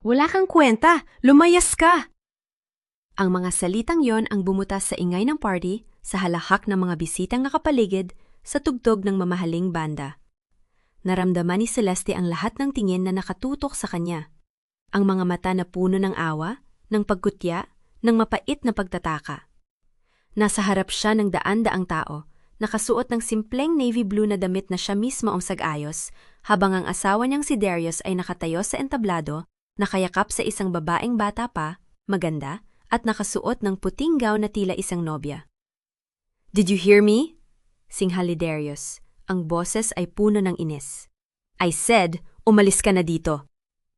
Wala kang kwenta! Lumayas ka! Ang mga salitang yon ang bumutas sa ingay ng party, sa halahak ng mga bisitang nakapaligid, sa tugtog ng mamahaling banda. Naramdaman ni Celeste ang lahat ng tingin na nakatutok sa kanya. Ang mga mata na puno ng awa, ng pagkutya, ng mapait na pagtataka. Nasa harap siya ng daan-daang tao, nakasuot ng simpleng navy blue na damit na siya mismo ang sag-ayos, habang ang asawa niyang si Darius ay nakatayo sa entablado, nakayakap sa isang babaeng bata pa, maganda, at nakasuot ng puting gown na tila isang nobya. "Did you hear me?" Singhali Darius. Ang boses ay puno ng inis. "I said, umalis ka na dito.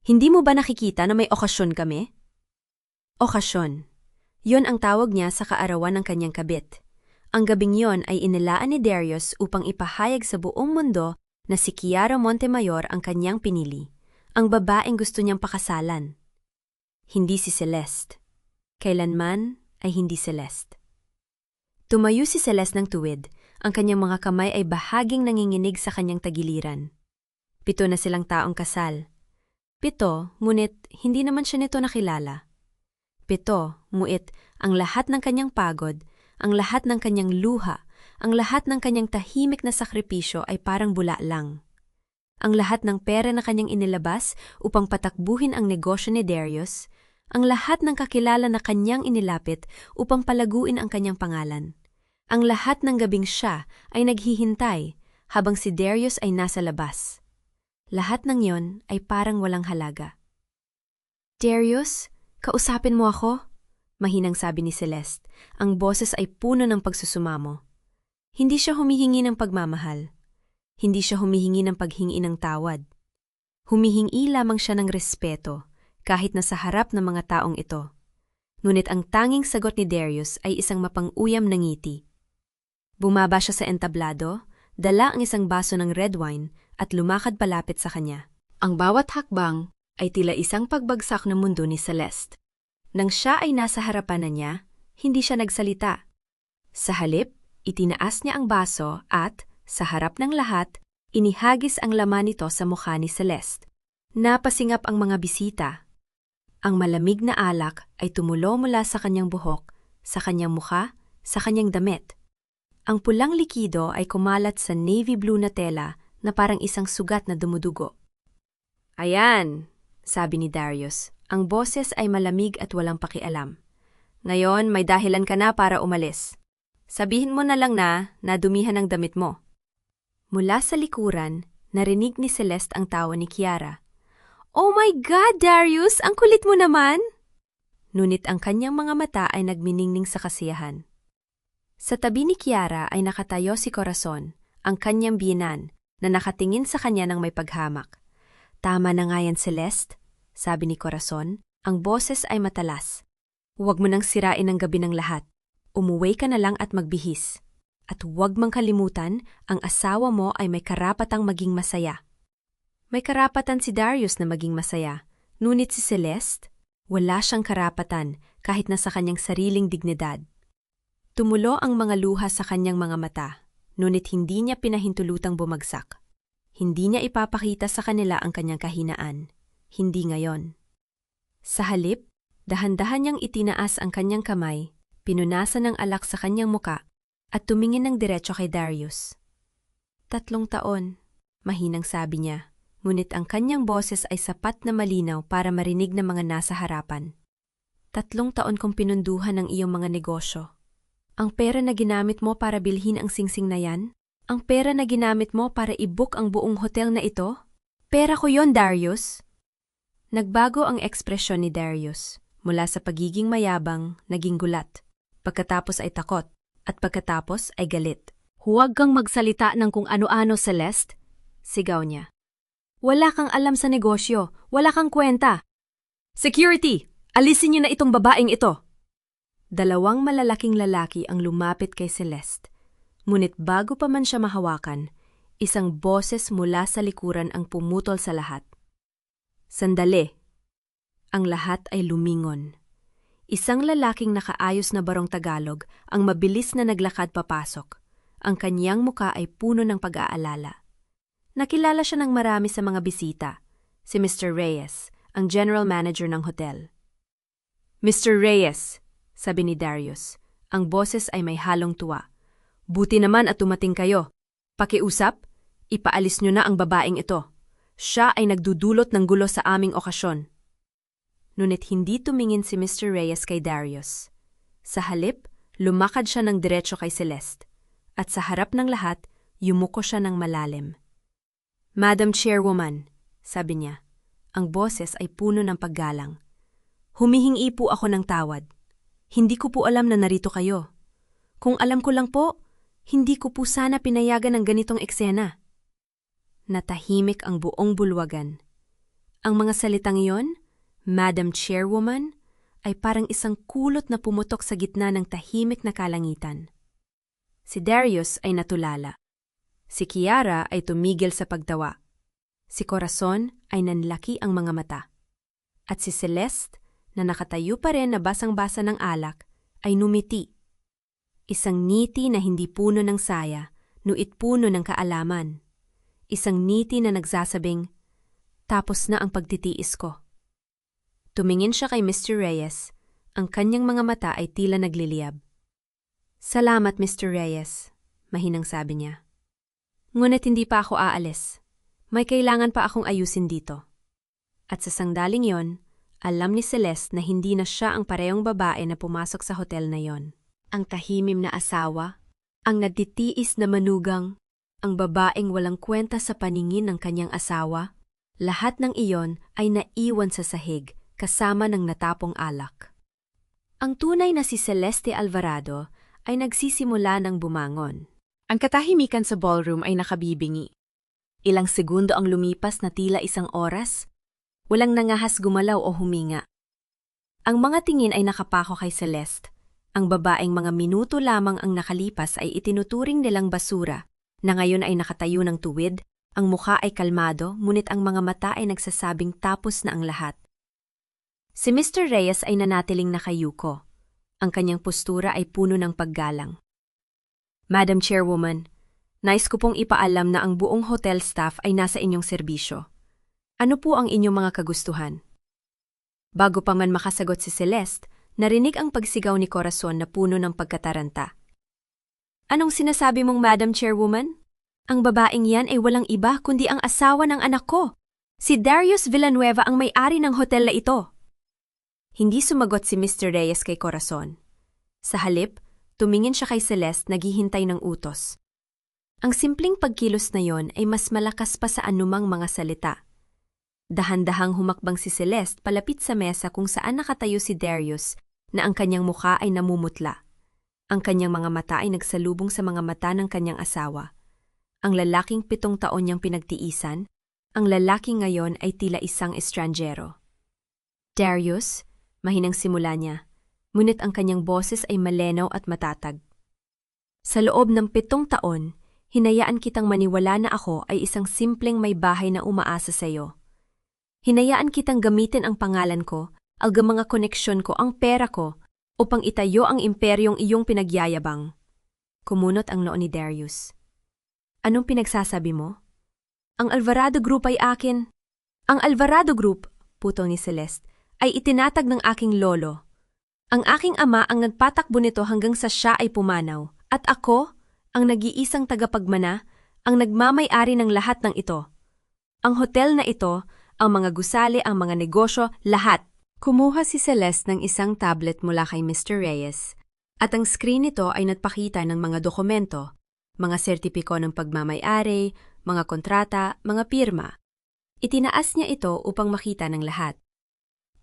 Hindi mo ba nakikita na may okasyon kami?" Okasyon. Yon ang tawag niya sa kaarawan ng kanyang kabit. Ang gabing yon ay inilaan ni Darius upang ipahayag sa buong mundo na si Kiara Montemayor ang kanyang pinili, ang babaeng gusto niyang pakasalan. Hindi si Celeste. Kailanman ay hindi Celeste. Tumayo si Celeste ng tuwid, ang kanyang mga kamay ay bahaging nanginginig sa kanyang tagiliran. 7 na silang taong kasal. 7, ngunit hindi naman siya nito nakilala. 7, ngunit ang lahat ng kanyang pagod, ang lahat ng kanyang luha, ang lahat ng kanyang tahimik na sakripisyo ay parang bula lang. Ang lahat ng pera na kanyang inilabas upang patakbuhin ang negosyo ni Darius, ang lahat ng kakilala na kanyang inilapit upang palaguin ang kanyang pangalan. Ang lahat ng gabing siya ay naghihintay habang si Darius ay nasa labas. Lahat ng yon ay parang walang halaga. "Darius, kausapin mo ako?" Mahinang sabi ni Celeste. Ang boses ay puno ng pagsusumamo. Hindi siya humihingi ng pagmamahal. Hindi siya humihingi ng paghingi ng tawad. Humihingi lamang siya ng respeto, kahit na sa harap ng mga taong ito. Ngunit ang tanging sagot ni Darius ay isang mapang-uyam na ngiti. Bumaba siya sa entablado, dala ang isang baso ng red wine at lumakad palapit sa kanya. Ang bawat hakbang ay tila isang pagbagsak ng mundo ni Celeste. Nang siya ay nasa harapan na niya, hindi siya nagsalita. Sa halip, itinaas niya ang baso at, sa harap ng lahat, inihagis ang laman nito sa mukha ni Celeste. Napasingap ang mga bisita. Ang malamig na alak ay tumulo mula sa kanyang buhok, sa kanyang mukha, sa kanyang damit. Ang pulang likido ay kumalat sa navy blue na tela na parang isang sugat na dumudugo. "Ayan," sabi ni Darius. Ang boses ay malamig at walang pakialam. "Ngayon, may dahilan ka na para umalis. Sabihin mo na lang na nadumihan ang damit mo." Mula sa likuran, narinig ni Celeste ang tawa ni Kiara. "Oh my God, Darius! Ang kulit mo naman!" Ngunit ang kanyang mga mata ay nagminingning sa kasiyahan. Sa tabi ni Kiara ay nakatayo si Corazon, ang kanyang biyenan, na nakatingin sa kanya ng may paghamak. "Tama na nga yan, Celeste," sabi ni Corazon. Ang boses ay matalas. "Huwag mo nang sirain ang gabi ng lahat. Umuwi ka na lang at magbihis. At huwag mang kalimutan, ang asawa mo ay may karapatang maging masaya." May karapatan si Darius na maging masaya, ngunit si Celeste, wala siyang karapatan kahit na sa kanyang sariling dignidad. Tumulo ang mga luha sa kanyang mga mata, ngunit hindi niya pinahintulutang bumagsak. Hindi niya ipapakita sa kanila ang kanyang kahinaan. Hindi ngayon. Sa halip, dahan-dahan niyang itinaas ang kanyang kamay, pinunasan ng alak sa kanyang muka, at tumingin ng diretso kay Darius. 3 taon, mahinang sabi niya, ngunit ang kanyang boses ay sapat na malinaw para marinig ng mga nasa harapan. 3 taon kong pinunduhan ang iyong mga negosyo. Ang pera na ginamit mo para bilhin ang singsing na yan? Ang pera na ginamit mo para i-book ang buong hotel na ito? Pera ko yon, Darius! Nagbago ang ekspresyon ni Darius. Mula sa pagiging mayabang, naging gulat. Pagkatapos ay takot. At pagkatapos ay galit. "Huwag kang magsalita ng kung ano-ano, Celeste," sigaw niya. "Wala kang alam sa negosyo. Wala kang kwenta." "Security! Alisin niyo na itong babaeng ito!" 2 malalaking lalaki ang lumapit kay Celeste. Ngunit bago pa man siya mahawakan, isang boses mula sa likuran ang pumutol sa lahat. "Sandali!" Ang lahat ay lumingon. Isang lalaking nakaayos na barong Tagalog ang mabilis na naglakad papasok. Ang kanyang muka ay puno ng pag-aalala. Nakilala siya ng marami sa mga bisita, si Mr. Reyes, ang general manager ng hotel. Mr. Reyes, sabi ni Darius. Ang boses ay may halong tuwa. Buti naman at tumating kayo. Pakiusap, ipaalis nyo na ang babaeng ito. Siya ay nagdudulot ng gulo sa aming okasyon. Ngunit hindi tumingin si Mr. Reyes kay Darius. Sa halip, lumakad siya ng diretso kay Celeste. At sa harap ng lahat, yumuko siya ng malalim. Madam Chairwoman, sabi niya. Ang boses ay puno ng paggalang. Humihingi po ako ng tawad. Hindi ko po alam na narito kayo. Kung alam ko lang po, hindi ko po sana pinayagan ng ganitong eksena. Natahimik ang buong bulwagan. Ang mga salitang iyon, Madam Chairwoman, ay parang isang kulot na pumutok sa gitna ng tahimik na kalangitan. Si Darius ay natulala. Si Kiara ay tumigil sa pagtawa. Si Corazon ay nanlaki ang mga mata. At si Celeste, na nakatayo pa rin na basang-basa ng alak, ay numiti. Isang ngiti na hindi puno ng saya, nuit puno ng kaalaman. Isang ngiti na nagsasabing, tapos na ang pagtitiis ko. Tumingin siya kay Mr. Reyes, ang kanyang mga mata ay tila nagliliyab. Salamat, Mr. Reyes, mahinang sabi niya. Ngunit hindi pa ako aalis. May kailangan pa akong ayusin dito. At sa sangdaling yon, alam ni Celeste na hindi na siya ang parehong babae na pumasok sa hotel na yon. Ang tahimim na asawa, ang nagtitiis na manugang, ang babaeng walang kwenta sa paningin ng kanyang asawa, lahat ng iyon ay naiwan sa sahig kasama ng natapong alak. Ang tunay na si Celeste Alvarado ay nagsisimula ng bumangon. Ang katahimikan sa ballroom ay nakabibingi. Ilang segundo ang lumipas na tila isang oras. Walang nangahas gumalaw o huminga. Ang mga tingin ay nakapako kay Celeste. Ang babaeng mga minuto lamang ang nakalipas ay itinuturing nilang basura, na ngayon ay nakatayo ng tuwid, ang mukha ay kalmado, ngunit ang mga mata ay nagsasabing tapos na ang lahat. Si Mr. Reyes ay nanatiling nakayuko. Ang kanyang postura ay puno ng paggalang. Madam Chairwoman, nais ko pong ipaalam na ang buong hotel staff ay nasa inyong serbisyo. Ano po ang inyong mga kagustuhan? Bago pa man makasagot si Celeste, narinig ang pagsigaw ni Corazon na puno ng pagkataranta. Anong sinasabi mong Madam Chairwoman? Ang babaeng yan ay walang iba kundi ang asawa ng anak ko. Si Darius Villanueva ang may-ari ng hotel na ito. Hindi sumagot si Mr. Reyes kay Corazon. Sa halip, tumingin siya kay Celeste naghihintay ng utos. Ang simpleng pagkilos na yon ay mas malakas pa sa anumang mga salita. Dahan-dahang humakbang si Celeste palapit sa mesa kung saan nakatayo si Darius na ang kanyang mukha ay namumutla. Ang kanyang mga mata ay nagsalubong sa mga mata ng kanyang asawa. Ang lalaking 7 taon niyang pinagtiisan, ang lalaking ngayon ay tila isang estranjero. Darius, mahinang simula niya, ngunit ang kanyang boses ay malenaw at matatag. Sa loob ng 7 taon, hinayaan kitang maniwala na ako ay isang simpleng may bahay na umaasa sa iyo. Hinayaan kitang gamitin ang pangalan ko, ang mga koneksyon ko, ang pera ko, upang itayo ang imperyong iyong pinagyayabang. Kumunot ang noo ni Darius. Anong pinagsasabi mo? Ang Alvarado Group ay akin. Ang Alvarado Group, putol ni Celeste, ay itinatag ng aking lolo. Ang aking ama ang nagpatakbo nito hanggang sa siya ay pumanaw, at ako, ang nag-iisang tagapagmana, ang nagmamay-ari ng lahat ng ito. Ang hotel na ito, ang mga gusali, ang mga negosyo, lahat. Kumuha si Celeste ng isang tablet mula kay Mr. Reyes, at ang screen nito ay nagpakita ng mga dokumento, mga sertipiko ng pagmamay-ari, mga kontrata, mga pirma. Itinaas niya ito upang makita ng lahat.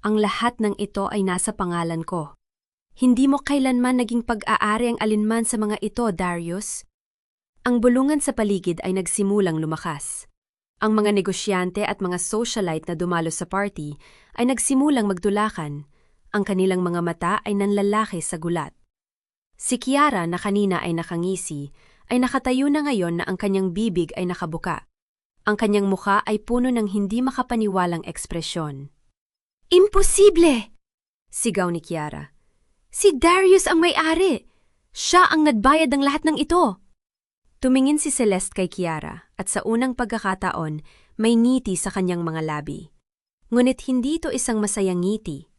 Ang lahat ng ito ay nasa pangalan ko. Hindi mo kailanman naging pag-aari ang alinman sa mga ito, Darius. Ang bulungan sa paligid ay nagsimulang lumakas. Ang mga negosyante at mga socialite na dumalo sa party ay nagsimulang magtulakan. Ang kanilang mga mata ay nanlalaki sa gulat. Si Kiara na kanina ay nakangisi, ay nakatayo na ngayon na ang kanyang bibig ay nakabuka. Ang kanyang mukha ay puno ng hindi makapaniwalang ekspresyon. Imposible! Sigaw ni Kiara. Si Darius ang may-ari! Siya ang nagbayad ng lahat ng ito! Tumingin si Celeste kay Kiara at sa unang pagkakataon, may ngiti sa kanyang mga labi. Ngunit hindi ito isang masayang ngiti.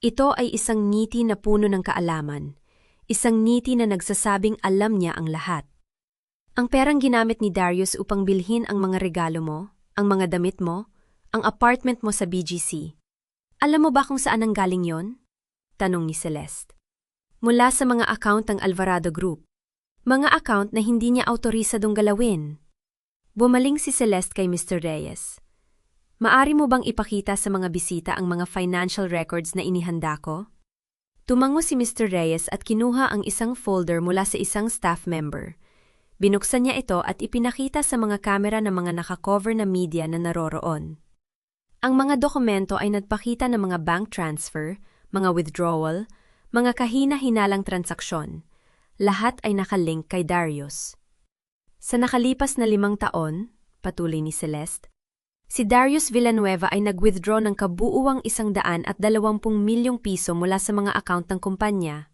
Ito ay isang ngiti na puno ng kaalaman, isang ngiti na nagsasabing alam niya ang lahat. Ang perang ginamit ni Darius upang bilhin ang mga regalo mo, ang mga damit mo, ang apartment mo sa BGC. Alam mo ba kung saan ang galing yon? Tanong ni Celeste. Mula sa mga account ng Alvarado Group. Mga account na hindi niya autorisadong galawin. Bumaling si Celeste kay Mr. Reyes. Maari mo bang ipakita sa mga bisita ang mga financial records na inihanda ko? Tumango si Mr. Reyes at kinuha ang isang folder mula sa isang staff member. Binuksan niya ito at ipinakita sa mga kamera ng mga nakakover na media na naroroon. Ang mga dokumento ay nagpakita ng mga bank transfer, mga withdrawal, mga kahina-hinalang transaksyon. Lahat ay nakalink kay Darius. Sa nakalipas na 5 taon, patuloy ni Celeste, si Darius Villanueva ay nag-withdraw ng kabuuang 120 milyong piso mula sa mga account ng kumpanya.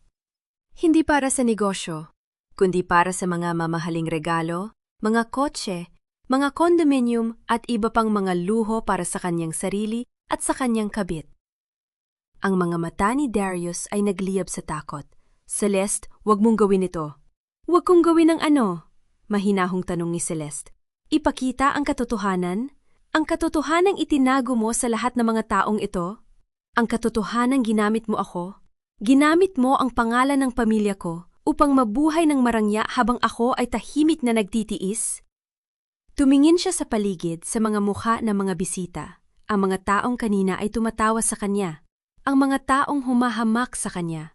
Hindi para sa negosyo, kundi para sa mga mamahaling regalo, mga kotse, mga condominium at iba pang mga luho para sa kanyang sarili at sa kanyang kabit. Ang mga mata ni Darius ay nagliyab sa takot. Celeste, wag mong gawin ito. Wag kong gawin ang ano? Mahinahong tanong ni Celeste. Ipakita ang katotohanan? Ang katotohanang itinago mo sa lahat ng mga taong ito? Ang katotohanang ginamit mo ako? Ginamit mo ang pangalan ng pamilya ko upang mabuhay ng marangya habang ako ay tahimik na nagtitiis? Tumingin siya sa paligid sa mga mukha ng mga bisita. Ang mga taong kanina ay tumatawa sa kanya. Ang mga taong humahamak sa kanya.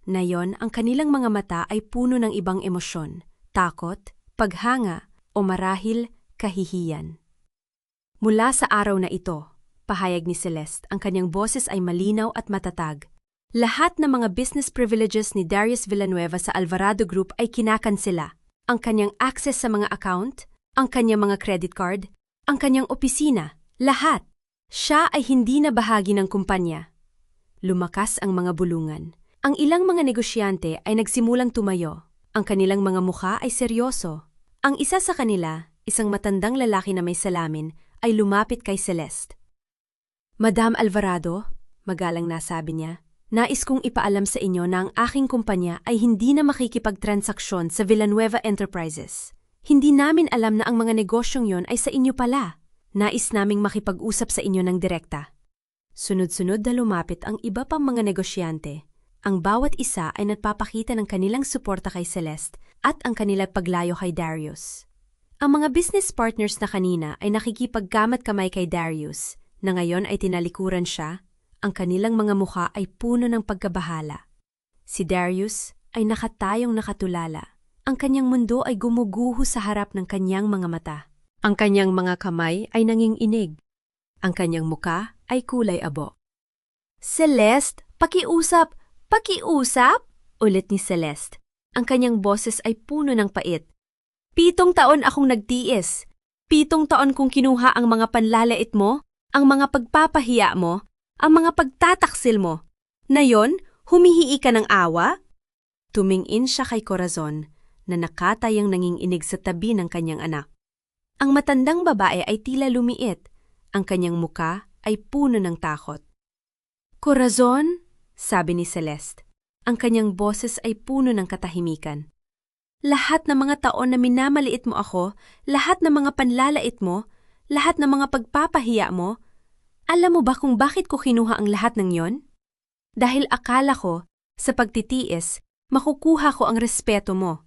Nayon, ang kanilang mga mata ay puno ng ibang emosyon, takot, paghanga, o marahil kahihiyan. Mula sa araw na ito, pahayag ni Celeste, ang kanyang boses ay malinaw at matatag. Lahat ng mga business privileges ni Darius Villanueva sa Alvarado Group ay kinakansela. Ang kanyang access sa mga account, ang kanyang mga credit card, ang kanyang opisina, lahat. Siya ay hindi na bahagi ng kumpanya. Lumakas ang mga bulungan. Ang ilang mga negosyante ay nagsimulang tumayo. Ang kanilang mga mukha ay seryoso. Ang isa sa kanila, isang matandang lalaki na may salamin, ay lumapit kay Celeste. Madam Alvarado, magalang nasabi niya, nais kong ipaalam sa inyo na ang aking kumpanya ay hindi na makikipagtransaksyon sa Villanueva Enterprises. Hindi namin alam na ang mga negosyong yon ay sa inyo pala. Nais naming makipag-usap sa inyo ng direkta. Sunod-sunod na lumapit ang iba pang mga negosyante. Ang bawat isa ay nagpapakita ng kanilang suporta kay Celeste at ang kanilang paglayo kay Darius. Ang mga business partners na kanina ay nakikipagkamat-kamay kay Darius, na ngayon ay tinalikuran siya, ang kanilang mga mukha ay puno ng pagkabahala. Si Darius ay nakatayong nakatulala. Ang kanyang mundo ay gumuguho sa harap ng kanyang mga mata. Ang kanyang mga kamay ay nanginginig. Ang kanyang muka ay kulay abo. Celeste, pakiusap! Pakiusap? Ulit ni Celeste. Ang kanyang boses ay puno ng pait. 7 taon akong nagtiis. 7 taon kong kinuha ang mga panlalait mo, ang mga pagpapahiya mo, ang mga pagtataksil mo. Nayon, humihihi ka ng awa? Tumingin siya kay Corazon na nakatayang nanginginig sa tabi ng kanyang anak. Ang matandang babae ay tila lumiit. Ang kanyang muka ay puno ng takot. Corazon? Sabi ni Celeste. Ang kanyang boses ay puno ng katahimikan. Lahat ng mga taon na minamaliit mo ako, lahat ng mga panlalait mo, lahat ng mga pagpapahiya mo, alam mo ba kung bakit ko kinuha ang lahat ng yon? Dahil akala ko, sa pagtitiis, makukuha ko ang respeto mo.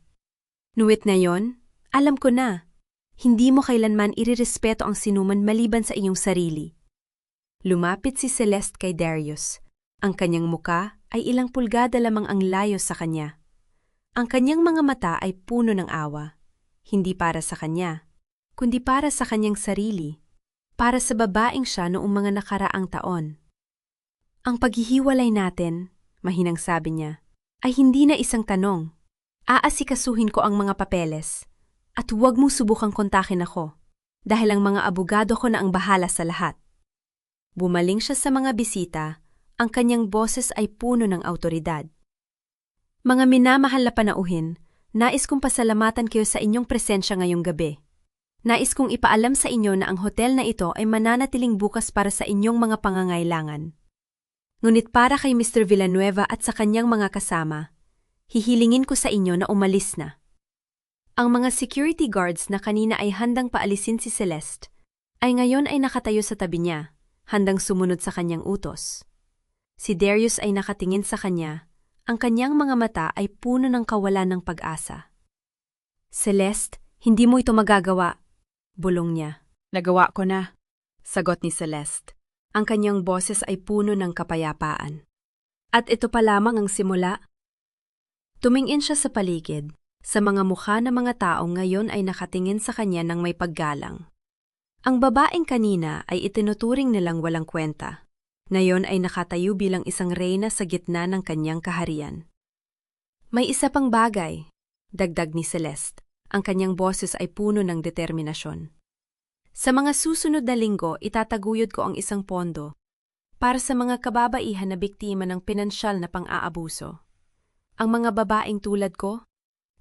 Nuwit na yon, alam ko na, hindi mo kailanman irerespeto ang sinuman maliban sa iyong sarili. Lumapit si Celeste kay Darius. Ang kanyang muka ay ilang pulgada lamang ang layo sa kanya. Ang kanyang mga mata ay puno ng awa, hindi para sa kanya, kundi para sa kanyang sarili, para sa babaeng siya noong mga nakaraang taon. Ang paghihiwalay natin, mahinang sabi niya, ay hindi na isang tanong. Aasikasuhin ko ang mga papeles, at huwag mong subukang kontakin ako, dahil ang mga abogado ko na ang bahala sa lahat. Bumaling siya sa mga bisita. Ang kanyang boses ay puno ng awtoridad. Mga minamahal na panauhin, nais kong pasalamatan kayo sa inyong presensya ngayong gabi. Nais kong ipaalam sa inyo na ang hotel na ito ay mananatiling bukas para sa inyong mga pangangailangan. Ngunit para kay Mr. Villanueva at sa kanyang mga kasama, hihilingin ko sa inyo na umalis na. Ang mga security guards na kanina ay handang paalisin si Celeste, ay ngayon ay nakatayo sa tabi niya, handang sumunod sa kanyang utos. Si Darius ay nakatingin sa kanya, ang kanyang mga mata ay puno ng kawalan ng pag-asa. Celeste, hindi mo ito magagawa, bulong niya. Nagawa ko na, Sagot ni Celeste. Ang kanyang boses ay puno ng kapayapaan. At ito pa lamang ang simula. Tumingin siya sa paligid, sa mga mukha ng mga taong ngayon ay nakatingin sa kanya ng may paggalang. Ang babaeng kanina ay itinuturing nilang walang kwenta. Ngayon ay nakatayo bilang isang reyna sa gitna ng kanyang kaharian. May isa pang bagay, dagdag ni Celeste. Ang kanyang boses ay puno ng determinasyon. Sa mga susunod na linggo, itataguyod ko ang isang pondo para sa mga kababaihan na biktima ng pinansyal na pang-aabuso. Ang mga babaeng tulad ko,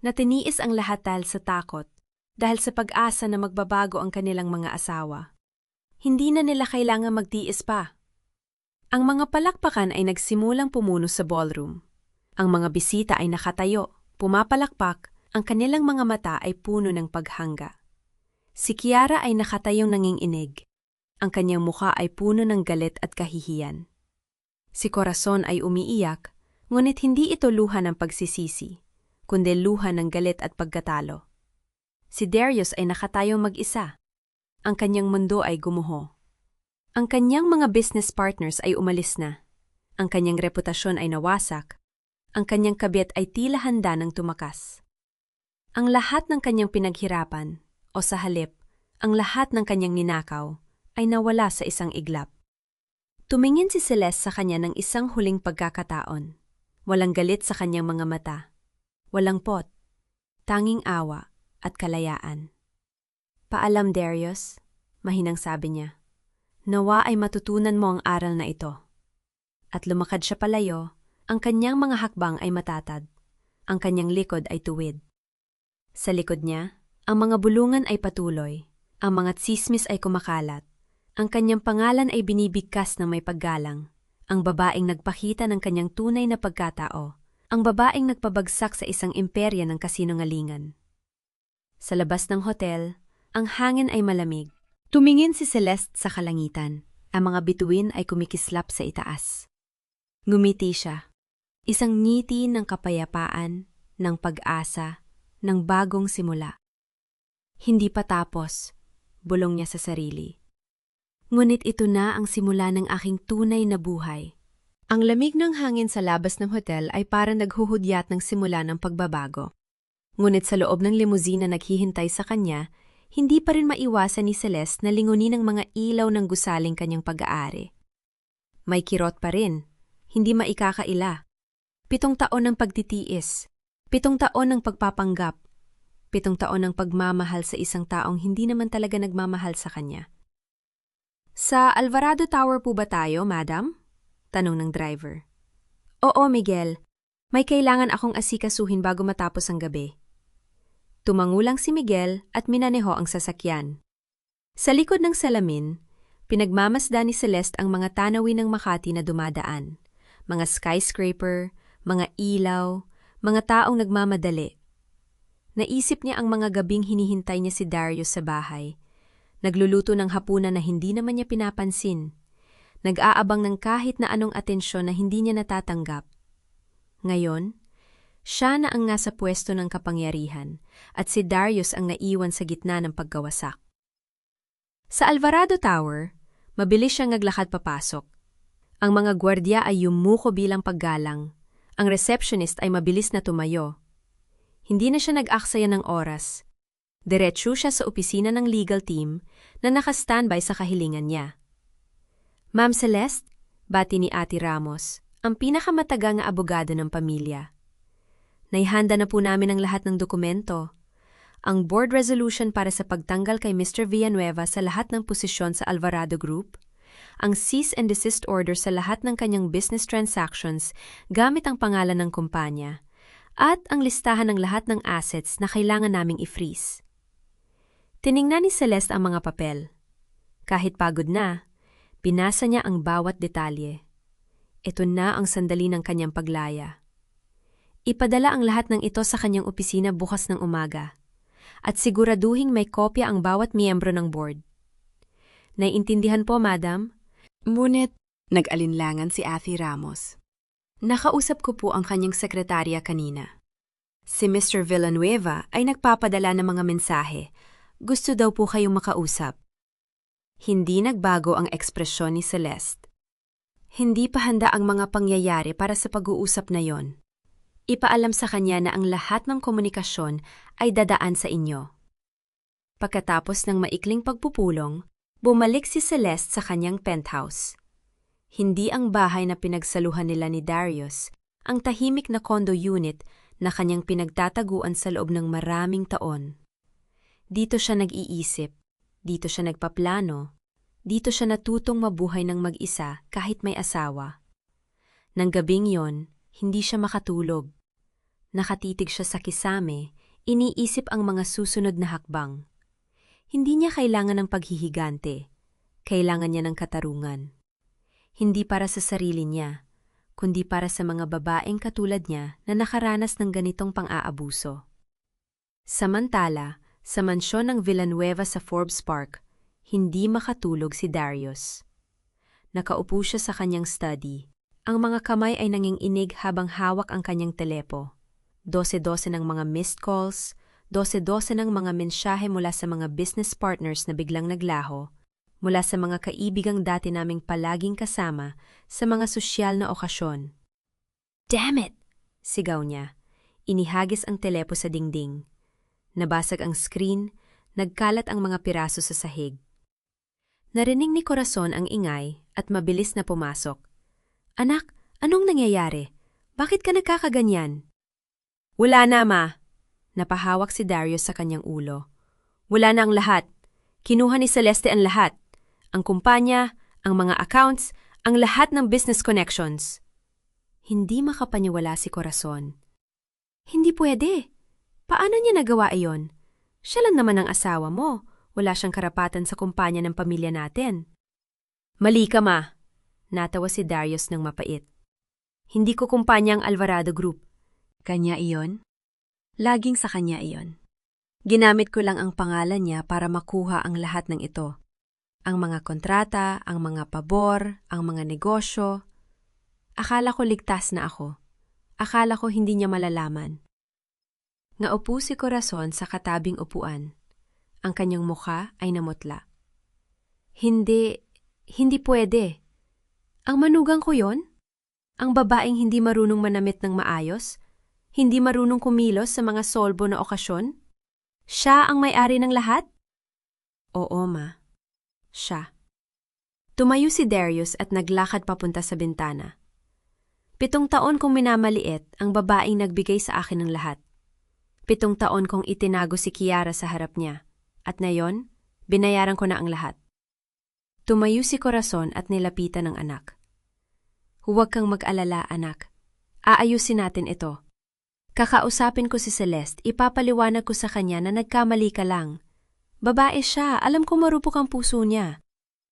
na tiniis ang lahat dahil sa takot, dahil sa pag-asa na magbabago ang kanilang mga asawa. Hindi na nila kailangan magtiis pa. Ang mga palakpakan ay nagsimulang pumuno sa ballroom. Ang mga bisita ay nakatayo, pumapalakpak, ang kanilang mga mata ay puno ng paghanga. Si Kiara ay nakatayong nanginginig. Ang kanyang mukha ay puno ng galit at kahihiyan. Si Corazon ay umiiyak, ngunit hindi ito luha ng pagsisisi, kundi luha ng galit at pagkatalo. Si Darius ay nakatayong mag-isa. Ang kanyang mundo ay gumuho. Ang kanyang mga business partners ay umalis na. Ang kanyang reputasyon ay nawasak. Ang kanyang kabit ay tila handa ng tumakas. Ang lahat ng kanyang pinaghirapan, o sa halip, ang lahat ng kanyang ninakaw, ay nawala sa isang iglap. Tumingin si Celeste sa kanya ng isang huling pagkakataon. Walang galit sa kanyang mga mata. Walang pot. Tanging awa at kalayaan. Paalam, Darius, mahinang sabi niya. Nawa ay matutunan mo ang aral na ito. At lumakad siya palayo, ang kanyang mga hakbang ay matatag. Ang kanyang likod ay tuwid. Sa likod niya, ang mga bulungan ay patuloy, ang mga tsismis ay kumakalat, ang kanyang pangalan ay binibigkas ng may paggalang, ang babaeng nagpakita ng kanyang tunay na pagkatao, ang babaeng nagpabagsak sa isang imperya ng kasinungalingan. Sa labas ng hotel, ang hangin ay malamig. Tumingin si Celeste sa kalangitan, ang mga bituin ay kumikislap sa itaas. Ngumiti siya, isang ngiti ng kapayapaan, ng pag-asa, ng bagong simula. Hindi pa tapos, bulong niya sa sarili. Ngunit ito na ang simula ng aking tunay na buhay. Ang lamig ng hangin sa labas ng hotel ay parang naghuhudyat ng simula ng pagbabago. Ngunit sa loob ng limousine na naghihintay sa kanya, hindi pa rin maiwasan ni Celeste na lingunin ng mga ilaw ng gusaling kanyang pag-aari. May kirot pa rin, hindi maikakaila. 7 taon ng pagtitiis, 7 taon ng pagpapanggap, 7 taon ng pagmamahal sa isang taong hindi naman talaga nagmamahal sa kanya. Sa Alvarado Tower po ba tayo, madam? Tanong ng driver. Oo, Miguel. May kailangan akong asikasuhin bago matapos ang gabi. Tumangulang si Miguel at minaneho ang sasakyan. Sa likod ng salamin, pinagmamasdan ni Celeste ang mga tanawin ng Makati na dumadaan. Mga skyscraper, mga ilaw, mga taong nagmamadali. Naisip niya ang mga gabing hinihintay niya si Darius sa bahay. Nagluluto ng hapunan na hindi naman niya pinapansin. Nag-aabang ng kahit na anong atensyon na hindi niya natatanggap. Ngayon, siya na ang nasa pwesto ng kapangyarihan at si Darius ang naiwan sa gitna ng pagkawasak. Sa Alvarado Tower, mabilis siyang naglakad papasok. Ang mga gwardya ay yumuko bilang paggalang. Ang receptionist ay mabilis na tumayo. Hindi na siya nag-aksaya ng oras. Diretso siya sa opisina ng legal team na naka-standby sa kahilingan niya. Ma'am Celeste, bati ni Ate Ramos, ang pinakamatagang na abogado ng pamilya. Naihanda na po namin ang lahat ng dokumento. Ang board resolution para sa pagtanggal kay Mr. Villanueva sa lahat ng posisyon sa Alvarado Group, ang cease and desist order sa lahat ng kanyang business transactions gamit ang pangalan ng kumpanya, at ang listahan ng lahat ng assets na kailangan naming i-freeze. Tiningnan ni Celeste ang mga papel. Kahit pagod na, binasa niya ang bawat detalye. Ito na ang sandali ng kanyang paglaya. Ipadala ang lahat ng ito sa kanyang opisina bukas ng umaga at siguraduhing may kopya ang bawat miyembro ng board. Naiintindihan po, madam? Ngunit, nag-alinlangan si Athy Ramos. Nakausap ko po ang kanyang sekretarya kanina. Si Mr. Villanueva ay nagpapadala ng mga mensahe. Gusto daw po kayong makausap. Hindi nagbago ang ekspresyon ni Celeste. Hindi pa handa ang mga pangyayari para sa pag-uusap na yon. Ipaalam sa kanya na ang lahat ng komunikasyon ay dadaan sa inyo. Pagkatapos ng maikling pagpupulong, bumalik si Celeste sa kanyang penthouse. Hindi ang bahay na pinagsaluhan nila ni Darius, ang tahimik na condo unit na kanyang pinagtataguan sa loob ng maraming taon. Dito siya nag-iisip, dito siya nagpaplano, dito siya natutong mabuhay ng mag-isa kahit may asawa. Nang gabing yon, hindi siya makatulog. Nakatitig siya sa kisame, iniisip ang mga susunod na hakbang. Hindi niya kailangan ng paghihigante, kailangan niya ng katarungan. Hindi para sa sarili niya, kundi para sa mga babaeng katulad niya na nakaranas ng ganitong pang-aabuso. Samantala, sa mansyon ng Villanueva sa Forbes Park, hindi makatulog si Darius. Nakaupo siya sa kanyang study. Ang mga kamay ay nanginginig habang hawak ang kanyang telepo. 12-12 ng mga missed calls, 12-12 ng mga mensahe mula sa mga business partners na biglang naglaho, mula sa mga kaibigang dati naming palaging kasama sa mga sosyal na okasyon. "Damn it!" sigaw niya. Inihagis ang telepo sa dingding. Nabasag ang screen, nagkalat ang mga piraso sa sahig. Narinig ni Corazon ang ingay at mabilis na pumasok. "Anak, anong nangyayari? Bakit ka nagkakaganyan?" "Wala na, ma." Napahawak si Darius sa kanyang ulo. "Wala na ang lahat. Kinuha ni Celeste ang lahat. Ang kumpanya, ang mga accounts, ang lahat ng business connections." Hindi makapaniwala si Corazon. "Hindi pwede. Paano niya nagawa iyon? Siya lang naman ang asawa mo. Wala siyang karapatan sa kumpanya ng pamilya natin." "Mali ka, ma." Natawa si Darius ng mapait. "Hindi ko kumpanya ang Alvarado Group. Kanya iyon? Laging sa kanya iyon. Ginamit ko lang ang pangalan niya para makuha ang lahat ng ito. Ang mga kontrata, ang mga pabor, ang mga negosyo. Akala ko ligtas na ako. Akala ko hindi niya malalaman." Naupo si Corazon sa katabing upuan. Ang kanyang mukha ay namutla. Hindi pwede. Ang manugang ko yon? Ang babaeng hindi marunong manamit ng maayos? Hindi marunong kumilos sa mga solbo na okasyon? Siya ang may-ari ng lahat? Oo, ma. Siya. Tumayo si Darius at naglakad papunta sa bintana. 7 taon kong minamaliit ang babaeng nagbigay sa akin ng lahat. 7 taon kong itinago si Kiara sa harap niya. At ngayon, binayaran ko na ang lahat. Tumayo si Corazon at nilapitan ng anak. "Huwag kang mag-alala, anak. Aayusin natin ito. Kakausapin ko si Celeste, ipapaliwanag ko sa kanya na nagkamali ka lang. Babae siya, alam ko marupok ang puso niya.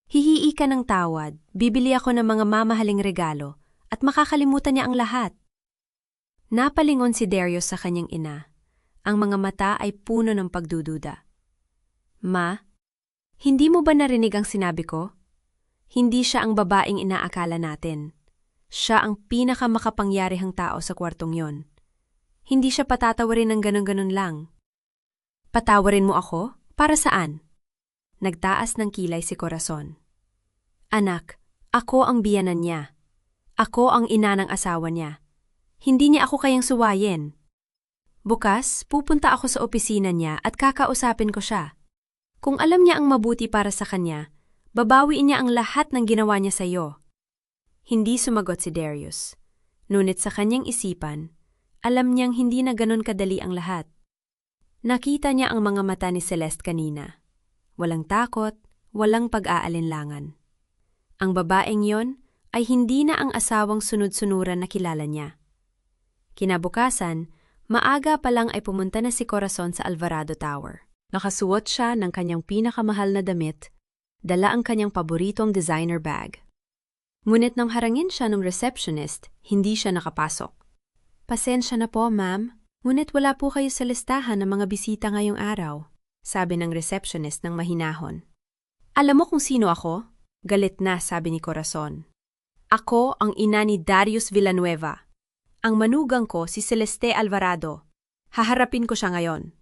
Hihii ka ng tawad, bibili ako ng mga mamahaling regalo, at makakalimutan niya ang lahat." Napalingon si Darius sa kanyang ina. Ang mga mata ay puno ng pagdududa. "Ma, hindi mo ba narinig ang sinabi ko? Hindi siya ang babaeng inaakala natin. Siya ang pinakamakapangyarihang tao sa kwartong yon. Hindi siya patatawarin ng ganon-ganon lang." "Patawarin mo ako? Para saan?" Nagtaas ng kilay si Corazon. "Anak, ako ang biyanan niya. Ako ang ina ng asawa niya. Hindi niya ako kayang suwayin. Bukas, pupunta ako sa opisina niya at kakausapin ko siya. Kung alam niya ang mabuti para sa kanya, babawiin niya ang lahat ng ginawa niya sa iyo." Hindi sumagot si Darius. Ngunit sa kanyang isipan, alam niyang hindi na ganon kadali ang lahat. Nakita niya ang mga mata ni Celeste kanina. Walang takot, walang pag-aalinlangan. Ang babaeng yon ay hindi na ang asawang sunod-sunuran na kilala niya. Kinabukasan, maaga pa lang ay pumunta na si Corazon sa Alvarado Tower. Nakasuot siya ng kanyang pinakamahal na damit, dala ang kanyang paboritong designer bag. Ngunit nang harangin siya ng receptionist, hindi siya nakapasok. "Pasensya na po, ma'am. Ngunit wala po kayo sa listahan ng mga bisita ngayong araw," sabi ng receptionist ng mahinahon. "Alam mo kung sino ako?" Galit na sabi ni Corazon. "Ako ang ina ni Darius Villanueva. Ang manugang ko si Celeste Alvarado. Haharapin ko siya ngayon."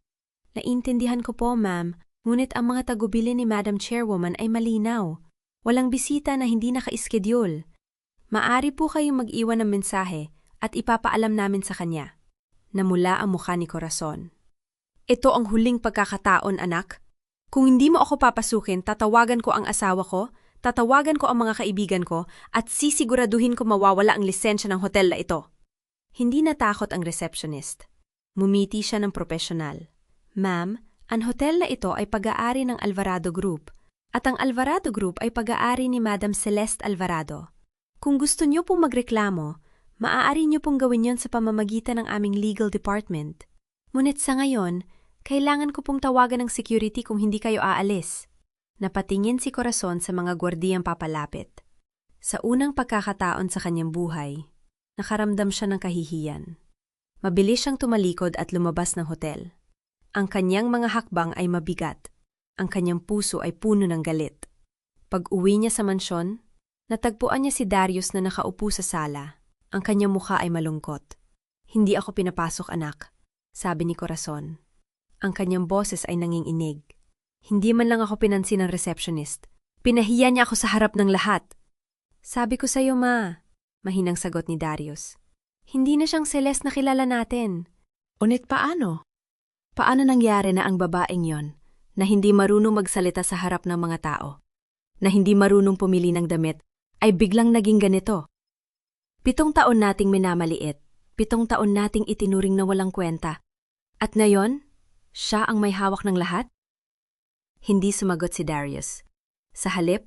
"Naintindihan ko po, ma'am. Ngunit ang mga tagubili ni Madam Chairwoman ay malinaw. Walang bisita na hindi naka-schedule. Maari po kayong mag-iwan ng mensahe at ipapaalam namin sa kanya." Namula ang mukha ni Corazon. "Ito ang huling pagkakataon, anak. Kung hindi mo ako papasukin, tatawagan ko ang asawa ko, tatawagan ko ang mga kaibigan ko, at sisiguraduhin ko mawawala ang lisensya ng hotel na ito." Hindi natakot ang receptionist. Mumiti siya ng propesyonal. "Ma'am, ang hotel na ito ay pag-aari ng Alvarado Group, at ang Alvarado Group ay pag-aari ni Madam Celeste Alvarado. Kung gusto niyo pong magreklamo, maaari niyo pong gawin yon sa pamamagitan ng aming legal department. Ngunit sa ngayon, kailangan ko pong tawagan ng security kung hindi kayo aalis." Napatingin si Corazon sa mga gwardiyang papalapit. Sa unang pagkakataon sa kanyang buhay, nakaramdam siya ng kahihiyan. Mabilis siyang tumalikod at lumabas ng hotel. Ang kanyang mga hakbang ay mabigat. Ang kanyang puso ay puno ng galit. Pag-uwi niya sa mansyon, natagpuan niya si Darius na nakaupo sa sala. Ang kanyang mukha ay malungkot. "Hindi ako pinapasok, anak," sabi ni Corazon. Ang kanyang boses ay nanginginig. "Hindi man lang ako pinansin ng receptionist. Pinahiya niya ako sa harap ng lahat." "Sabi ko sa'yo, ma," mahinang sagot ni Darius. "Hindi na siyang Celeste na kilala natin." Unit paano? Paano nangyari na ang babaeng yon, na hindi marunong magsalita sa harap ng mga tao, na hindi marunong pumili ng damit, ay biglang naging ganito? 7 taon nating minamaliit, 7 taon nating itinuring na walang kwenta. At ngayon, siya ang may hawak ng lahat? Hindi sumagot si Darius. Sa halip,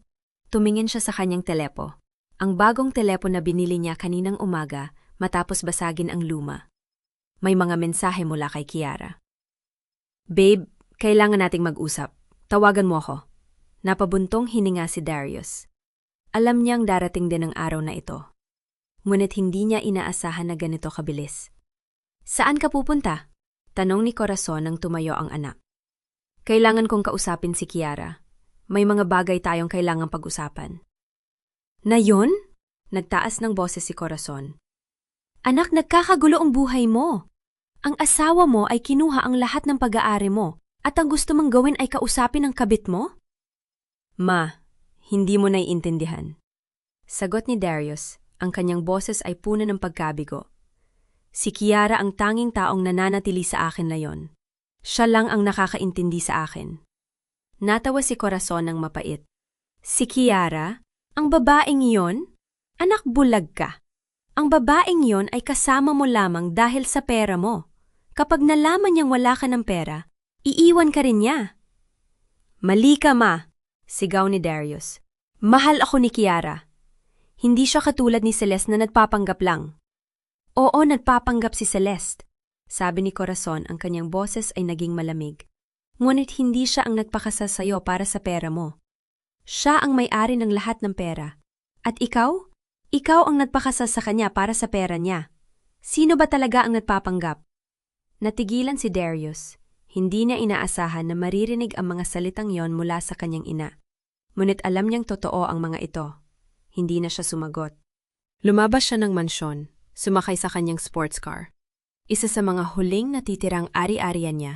tumingin siya sa kanyang telepo. Ang bagong telepo na binili niya kaninang umaga matapos basagin ang luma. May mga mensahe mula kay Kiara. "Babe, kailangan nating mag-usap. Tawagan mo ako." Napabuntong hininga si Darius. Alam niyang darating din ang araw na ito. Ngunit hindi niya inaasahan na ganito kabilis. "Saan ka pupunta?" tanong ni Corazon nang tumayo ang anak. "Kailangan kong kausapin si Kiara. May mga bagay tayong kailangang pag-usapan." "Na yun?" Nagtaas ng boses si Corazon. "Anak, nagkakagulo ang buhay mo. Ang asawa mo ay kinuha ang lahat ng pag-aari mo at ang gusto mong gawin ay kausapin ang kabit mo?" "Ma, hindi mo naiintindihan." Sagot ni Darius, ang kanyang boses ay puno ng pagkabigo. "Si Kiara ang tanging taong nananatili sa akin ngayon. Siya lang ang nakakaintindi sa akin." Natawa si Corazon ng mapait. "Si Kiara? Ang babaeng iyon? Anak, bulag ka. Ang babaeng iyon ay kasama mo lamang dahil sa pera mo. Kapag nalaman niyang wala ka ng pera, iiwan ka rin niya." "Mali ka, ma," sigaw ni Darius. "Mahal ako ni Kiara. Hindi siya katulad ni Celeste na nagpapanggap lang." "Oo, nagpapanggap si Celeste," sabi ni Corazon, ang kanyang boses ay naging malamig. "Ngunit hindi siya ang nagpakasal sa'yo para sa pera mo. Siya ang may-ari ng lahat ng pera. At ikaw? Ikaw ang nagpakasal sa kanya para sa pera niya. Sino ba talaga ang nagpapanggap?" Natigilan si Darius. Hindi niya inaasahan na maririnig ang mga salitang yon mula sa kanyang ina. Ngunit alam niyang totoo ang mga ito. Hindi na siya sumagot. Lumabas siya ng mansyon, sumakay sa kanyang sports car. Isa sa mga huling natitirang ari-arian niya,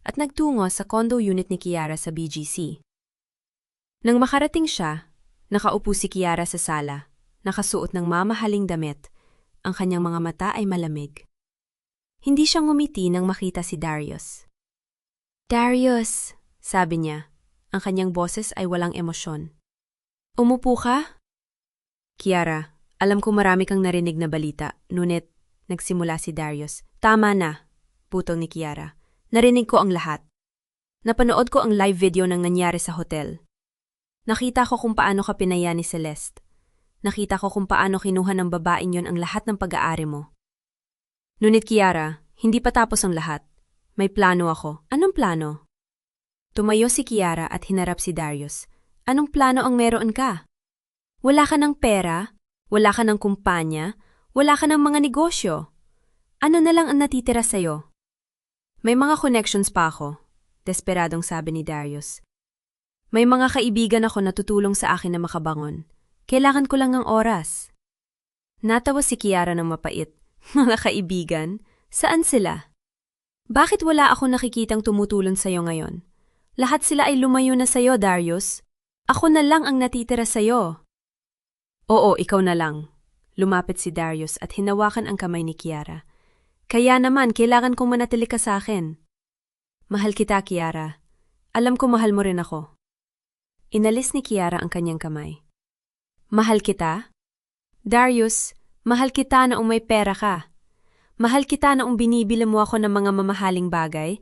at nagtungo sa condo unit ni Kiara sa BGC. Nang makarating siya, nakaupo si Kiara sa sala, nakasuot ng mamahaling damit, ang kanyang mga mata ay malamig. Hindi siya ngumiti nang makita si Darius. "Darius," sabi niya, ang kanyang boses ay walang emosyon. "Umupo ka?" "Kiara, alam ko marami kang narinig na balita, ngunit," nagsimula si Darius. "Tama na," putol ni Kiara. "Narinig ko ang lahat. Napanood ko ang live video ng nangyari sa hotel. Nakita ko kung paano ka pinaya ni Celeste. Nakita ko kung paano kinuha ng babaeng yon ang lahat ng pag-aari mo. Ngunit Kiara, hindi pa tapos ang lahat. May plano ako." "Anong plano?" Tumayo si Kiara at hinarap si Darius. Anong plano ang meron ka? Wala ka ng pera, wala ka ng kumpanya, wala ka ng mga negosyo. Ano na lang ang natitira sa'yo? May mga connections pa ako, desperadong sabi ni Darius. May mga kaibigan ako na tutulong sa akin na makabangon. Kailangan ko lang ng oras. Natawa si Kiara ng mapait. Mga kaibigan? Saan sila? Bakit wala ako nakikitang tumutulong sa'yo ngayon? Lahat sila ay lumayo na sa'yo, Darius. Ako na lang ang natitira sa'yo. Oo, ikaw na lang. Lumapit si Darius at hinawakan ang kamay ni Kiara. Kaya naman, kailangan kong manatili ka sa akin. Mahal kita, Kiara. Alam ko mahal mo rin ako. Inalis ni Kiara ang kanyang kamay. Mahal kita? Darius, mahal kita noong may pera ka. Mahal kita noong binibili mo ako ng mga mamahaling bagay.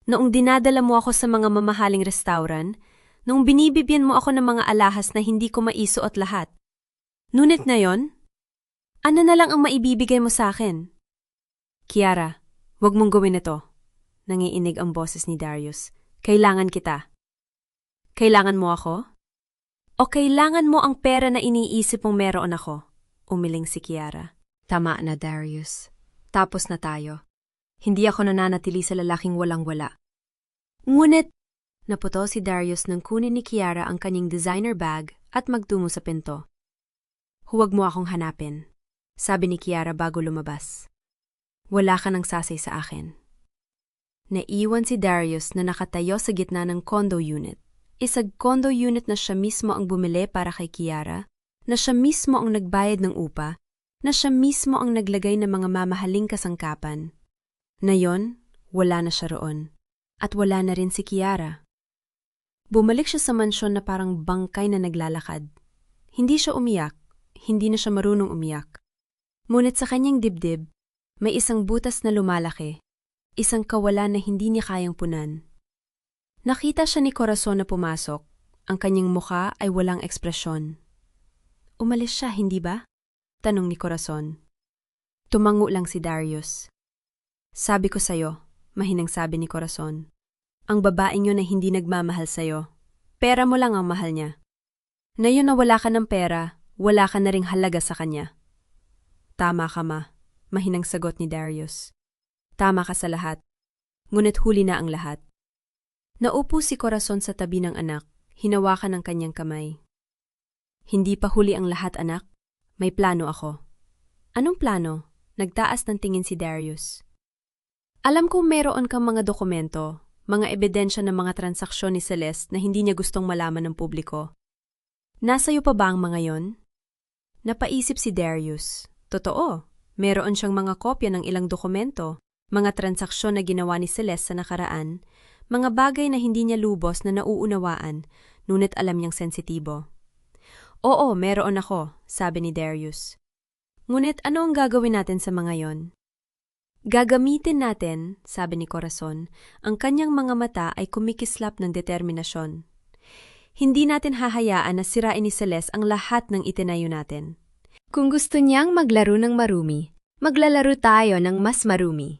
Noong dinadala mo ako sa mga mamahaling restaurant, noong binibibigyan mo ako ng mga alahas na hindi ko maisuot lahat. Ngunit ngayon, ano na lang ang maibibigay mo sa akin? Kiara, wag mong gawin ito. Nangiinig ang boses ni Darius. Kailangan kita. Kailangan mo ako? O kailangan mo ang pera na iniisip mong meron ako? Umiling si Kiara. Tama na, Darius. Tapos na tayo. Hindi ako nananatili sa lalaking walang-wala. Ngunit, naputo si Darius nang kunin ni Kiara ang kanyang designer bag at magtungo sa pinto. Huwag mo akong hanapin, sabi ni Kiara bago lumabas. Wala ka nang sasay sa akin. Naiwan si Darius na nakatayo sa gitna ng condo unit. Isang condo unit na siya mismo ang bumili para kay Kiara, na siya mismo ang nagbayad ng upa, na siya mismo ang naglagay ng mga mamahaling kasangkapan. Ngayon, wala na siya roon. At wala na rin si Kiara. Bumalik siya sa mansyon na parang bangkay na naglalakad. Hindi siya umiyak, hindi na siya marunong umiyak. Ngunit sa kanyang dibdib, may isang butas na lumalaki, isang kawalan na hindi niya kayang punan. Nakita siya ni Corazon na pumasok, ang kanyang mukha ay walang ekspresyon. Umalis siya, hindi ba? Tanong ni Corazon. Tumango lang si Darius. Sabi ko sa'yo, mahinang sabi ni Corazon. Ang babaeng yun ay hindi nagmamahal sa'yo. Pera mo lang ang mahal niya. Ngayon na wala ka ng pera, wala ka na ring halaga sa kanya. Tama ka, ma, mahinang sagot ni Darius. Tama ka sa lahat. Ngunit huli na ang lahat. Naupo si Corazon sa tabi ng anak, hinawakan ang kanyang kamay. Hindi pa huli ang lahat, anak. May plano ako. Anong plano? Nagtaas ng tingin si Darius. Alam kong meron kang mga dokumento, mga ebidensya ng mga transaksyon ni Celeste na hindi niya gustong malaman ng publiko. Nasa'yo pa ba ang mga yon? Napaisip si Darius. Totoo, meron siyang mga kopya ng ilang dokumento, mga transaksyon na ginawa ni Celeste sa nakaraan, mga bagay na hindi niya lubos na nauunawaan, ngunit alam niyang sensitibo. Oo, meron ako, sabi ni Darius. Ngunit ano ang gagawin natin sa mga yon? Gagamitin natin, sabi ni Corazon, ang kanyang mga mata ay kumikislap ng determinasyon. Hindi natin hahayaan na sirain ni Celeste ang lahat ng itinayo natin. Kung gusto niyang maglaro ng marumi, maglalaro tayo ng mas marumi.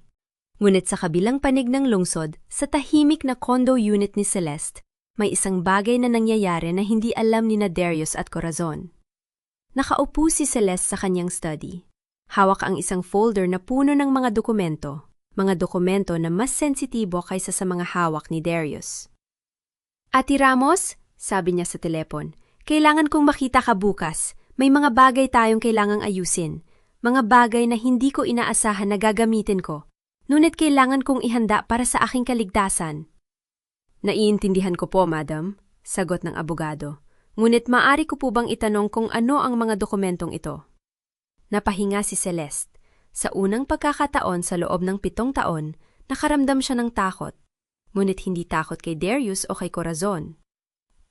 Ngunit sa kabilang panig ng lungsod, sa tahimik na condo unit ni Celeste, may isang bagay na nangyayari na hindi alam ni Darius at Corazon. Nakaupo si Celeste sa kanyang study. Hawak ang isang folder na puno ng mga dokumento na mas sensitibo kaysa sa mga hawak ni Darius. Ate Ramos, sabi niya sa telepon, kailangan kong makita ka bukas. May mga bagay tayong kailangang ayusin. Mga bagay na hindi ko inaasahan na gagamitin ko. Ngunit kailangan kong ihanda para sa aking kaligtasan. Naiintindihan ko po, madam, sagot ng abogado. Ngunit maaari ko po bang itanong kung ano ang mga dokumentong ito? Napahinga si Celeste. Sa unang pagkakataon sa loob ng 7 taon, nakaramdam siya ng takot. Ngunit hindi takot kay Darius o kay Corazon.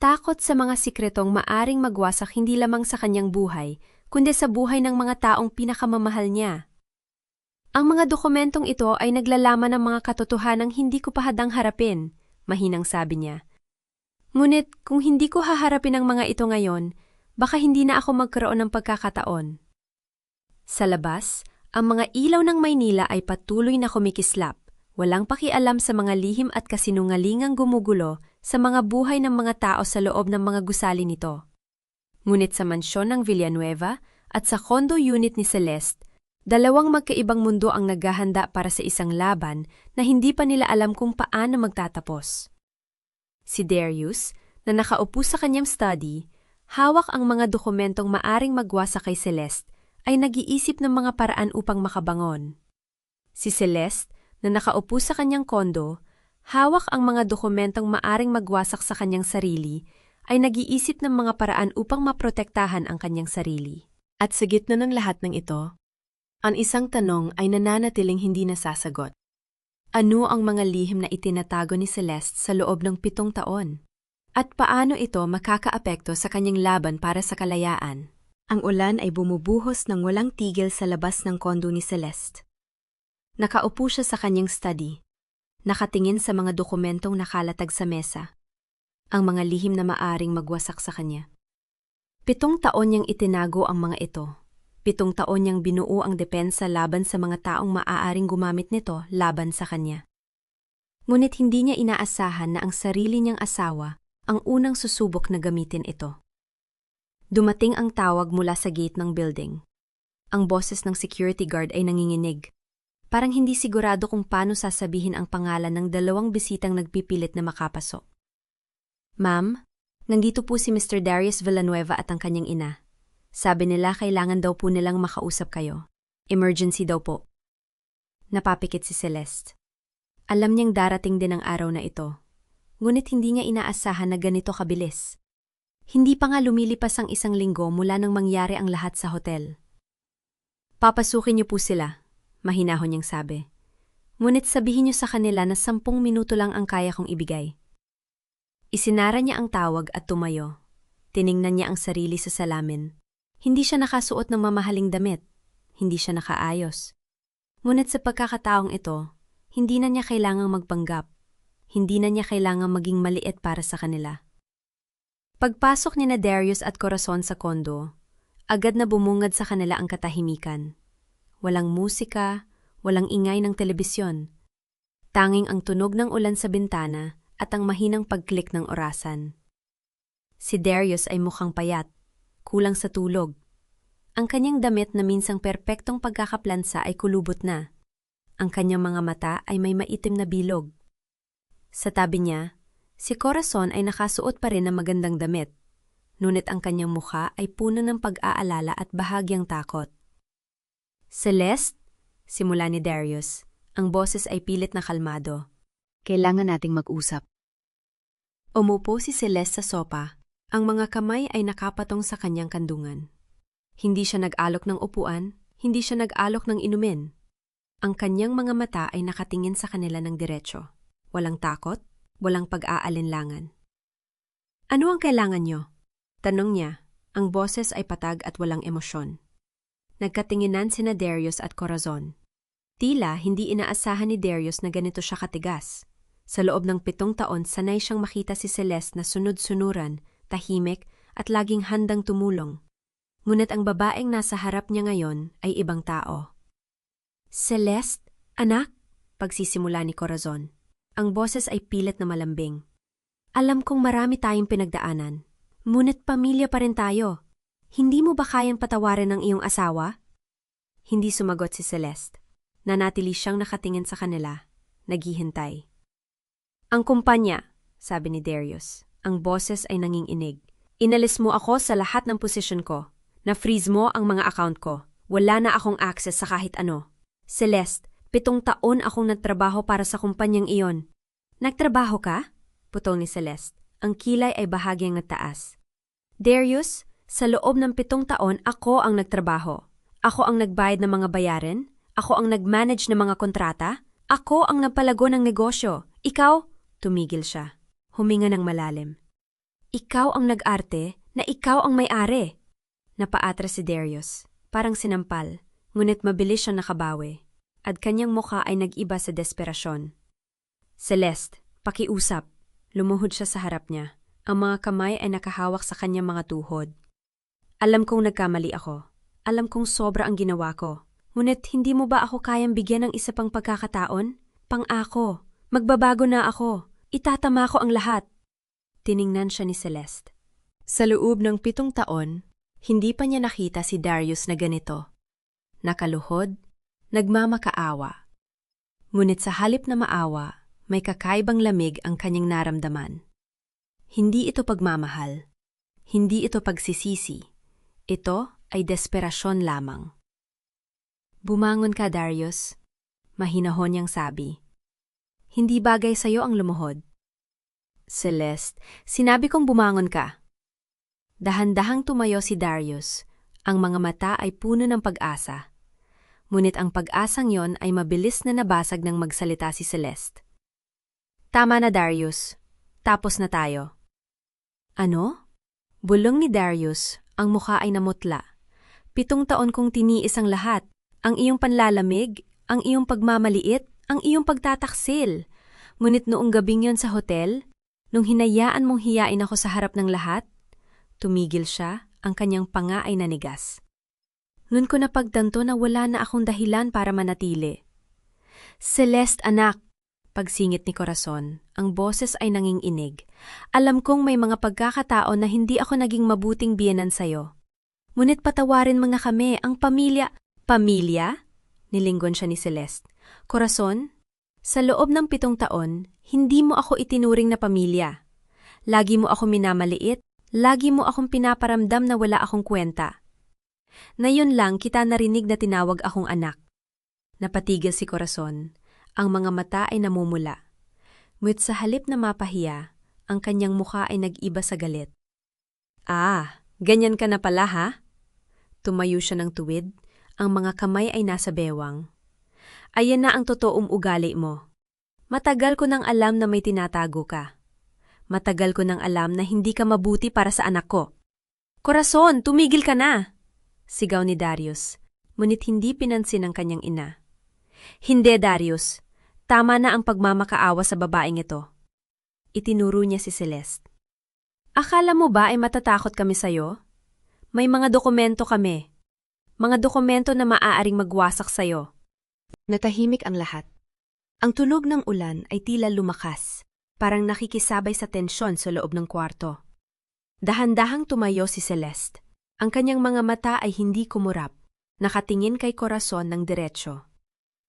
Takot sa mga sikretong maaring magwasak hindi lamang sa kanyang buhay, kundi sa buhay ng mga taong pinakamamahal niya. Ang mga dokumentong ito ay naglalaman ng mga katotohanang hindi ko pa hadang harapin, mahinang sabi niya. Ngunit kung hindi ko haharapin ang mga ito ngayon, baka hindi na ako magkaroon ng pagkakataon. Sa labas, ang mga ilaw ng Maynila ay patuloy na kumikislap, walang pakialam sa mga lihim at kasinungalingang gumugulo sa mga buhay ng mga tao sa loob ng mga gusali nito. Ngunit sa mansyon ng Villanueva at sa condo unit ni Celeste, dalawang magkaibang mundo ang naghahanda para sa isang laban na hindi pa nila alam kung paano magtatapos. Si Darius, na nakaupo sa kanyang study, hawak ang mga dokumentong maaring magwasa kay Celeste, ay nag-iisip ng mga paraan upang makabangon. Si Celeste, na nakaupo sa kanyang kondo, hawak ang mga dokumentong maaring magwasak sa kanyang sarili, ay nag-iisip ng mga paraan upang maprotektahan ang kanyang sarili. At sa gitna ng lahat ng ito, ang isang tanong ay nananatiling hindi nasasagot. Ano ang mga lihim na itinatago ni Celeste sa loob ng 7 taon? At paano ito makakaapekto sa kanyang laban para sa kalayaan? Ang ulan ay bumubuhos ng walang tigil sa labas ng kondo ni Celeste. Nakaupo siya sa kanyang study, nakatingin sa mga dokumentong nakalatag sa mesa, ang mga lihim na maaring magwasak sa kanya. 7 taon niyang itinago ang mga ito. 7 taon niyang binuo ang depensa laban sa mga taong maaaring gumamit nito laban sa kanya. Ngunit hindi niya inaasahan na ang sarili niyang asawa ang unang susubok na gamitin ito. Dumating ang tawag mula sa gate ng building. Ang boses ng security guard ay nanginginig. Parang hindi sigurado kung paano sasabihin ang pangalan ng 2 bisitang nagpipilit na makapasok. Ma'am, nandito po si Mr. Darius Villanueva at ang kanyang ina. Sabi nila kailangan daw po nilang makausap kayo. Emergency daw po. Napapikit si Celeste. Alam niyang darating din ang araw na ito. Ngunit hindi niya inaasahan na ganito kabilis. Hindi pa nga lumilipas ang 1 linggo mula nang mangyari ang lahat sa hotel. Papasukin niyo po sila, mahinahon niyang sabi. Ngunit sabihin niyo sa kanila na 10 minuto lang ang kaya kong ibigay. Isinara niya ang tawag at tumayo. Tiningnan niya ang sarili sa salamin. Hindi siya nakasuot ng mamahaling damit. Hindi siya nakaayos. Ngunit sa pagkakataong ito, hindi na niya kailangang magpanggap. Hindi na niya kailangang maging maliit para sa kanila. Pagpasok ni na Darius at Corazon sa kondo, agad na bumungad sa kanila ang katahimikan. Walang musika, walang ingay ng telebisyon. Tanging ang tunog ng ulan sa bintana at ang mahinang pagklik ng orasan. Si Darius ay mukhang payat, kulang sa tulog. Ang kanyang damit na minsang perpektong pagkakaplansa ay kulubot na. Ang kanyang mga mata ay may maitim na bilog. Sa tabi niya, si Corazon ay nakasuot pa rin ng magandang damit. Ngunit ang kanyang mukha ay puno ng pag-aalala at bahagyang takot. Celeste, simula ni Darius, ang boses ay pilit na kalmado. Kailangan nating mag-usap. Umupo si Celeste sa sopa. Ang mga kamay ay nakapatong sa kanyang kandungan. Hindi siya nag-alok ng upuan, hindi siya nag-alok ng inumin. Ang kanyang mga mata ay nakatingin sa kanila ng diretso. Walang takot, walang pag-aalinlangan. Ano ang kailangan niyo? Tanong niya. Ang boses ay patag at walang emosyon. Nagkatinginan sina Darius at Corazon. Tila hindi inaasahan ni Darius na ganito siya katigas. Sa loob ng 7 taon, sanay siyang makita si Celeste na sunod-sunuran, tahimik at laging handang tumulong. Ngunit ang babaeng nasa harap niya ngayon ay ibang tao. Celeste, anak, pagsisimula ni Corazon. Ang boses ay pilit na malambing. Alam kong marami tayong pinagdaanan, ngunit pamilya pa rin tayo. Hindi mo ba kayang patawarin ang iyong asawa? Hindi sumagot si Celeste. Nanatili siyang nakatingin sa kanila, naghihintay. Ang kumpanya, sabi ni Darius. Ang boses ay nanginginig. Inalis mo ako sa lahat ng posisyon ko. Na-freeze mo ang mga account ko. Wala na akong access sa kahit ano. Celeste, 7 taon akong nagtrabaho para sa kumpanyang iyon. Nagtrabaho ka? Putol ni Celeste. Ang kilay ay bahagyang nagtaas. Darius, sa loob ng 7 taon ako ang nagtrabaho. Ako ang nagbayad ng mga bayarin. Ako ang nag-manage ng mga kontrata. Ako ang nagpalago ng negosyo. Ikaw, tumigil siya. Huminga ng malalim. Ikaw ang nag-arte na ikaw ang may-ari. Napaatras si Darius, parang sinampal, ngunit mabilis siyang nakabawi, at kanyang mukha ay nag-iba sa desperasyon. Celeste, pakiusap. Lumuhod siya sa harap niya. Ang mga kamay ay nakahawak sa kanyang mga tuhod. Alam kong nagkamali ako. Alam kong sobra ang ginawa ko. Ngunit hindi mo ba ako kayang bigyan ng isa pang pagkakataon? Pang-ako. Magbabago na ako. Itatama ko ang lahat. Tiningnan siya ni Celeste. Sa loob ng 7 taon, hindi pa niya nakita si Darius na ganito. Nakaluhod, nagmamakaawa. Ngunit sa halip na maawa, may kakaibang lamig ang kanyang naramdaman. Hindi ito pagmamahal. Hindi ito pagsisisi. Ito ay desperasyon lamang. Bumangon ka, Darius. Mahinahon niyang sabi. Hindi bagay sa'yo ang lumuhod. Celeste, sinabi kong bumangon ka. Dahan-dahang tumayo si Darius. Ang mga mata ay puno ng pag-asa. Ngunit ang pag-asang yon ay mabilis na nabasag nang magsalita si Celeste. Tama na, Darius. Tapos na tayo. Ano? Bulong ni Darius, ang mukha ay namutla. 7 taon kong tiniis ang lahat. Ang iyong panlalamig, ang iyong pagmamaliit, ang iyong pagtataksil. Ngunit noong gabing yon sa hotel, nung hinayaan mong hiyain ako sa harap ng lahat, tumigil siya, ang kanyang panga ay nanigas. Noon ko napagtanto na wala na akong dahilan para manatili. Celeste, anak, pagsingit ni Corazon, ang boses ay nanginginig. Alam kong may mga pagkakataon na hindi ako naging mabuting biyenan sa'yo. Ngunit patawarin mo na kami, ang pamilya. Pamilya? Nilinggon siya ni Celeste. Corazon, sa loob ng 7 taon, hindi mo ako itinuring na pamilya. Lagi mo ako minamaliit, lagi mo akong pinaparamdam na wala akong kwenta. Ngayon lang kita narinig na tinawag akong anak. Napatigil si Corazon. Ang mga mata ay namumula. Ngunit sa halip na mapahiya, ang kanyang mukha ay nag-iba sa galit. Ah, ganyan ka na pala ha? Tumayo siya ng tuwid, ang mga kamay ay nasa bewang. Ayan na ang totoong ugali mo. Matagal ko nang alam na may tinatago ka. Matagal ko nang alam na hindi ka mabuti para sa anak ko. Corazon, tumigil ka na! Sigaw ni Darius, ngunit hindi pinansin ng kanyang ina. Hindi, Darius. Tama na ang pagmamakaawa sa babaeng ito. Itinuro niya si Celeste. Akala mo ba ay matatakot kami sa'yo? May mga dokumento kami. Mga dokumento na maaaring magwasak sa'yo. Natahimik ang lahat. Ang tunog ng ulan ay tila lumakas, parang nakikisabay sa tensyon sa loob ng kwarto. Dahan-dahang tumayo si Celeste. Ang kanyang mga mata ay hindi kumurap, nakatingin kay Corazon ng diretsyo.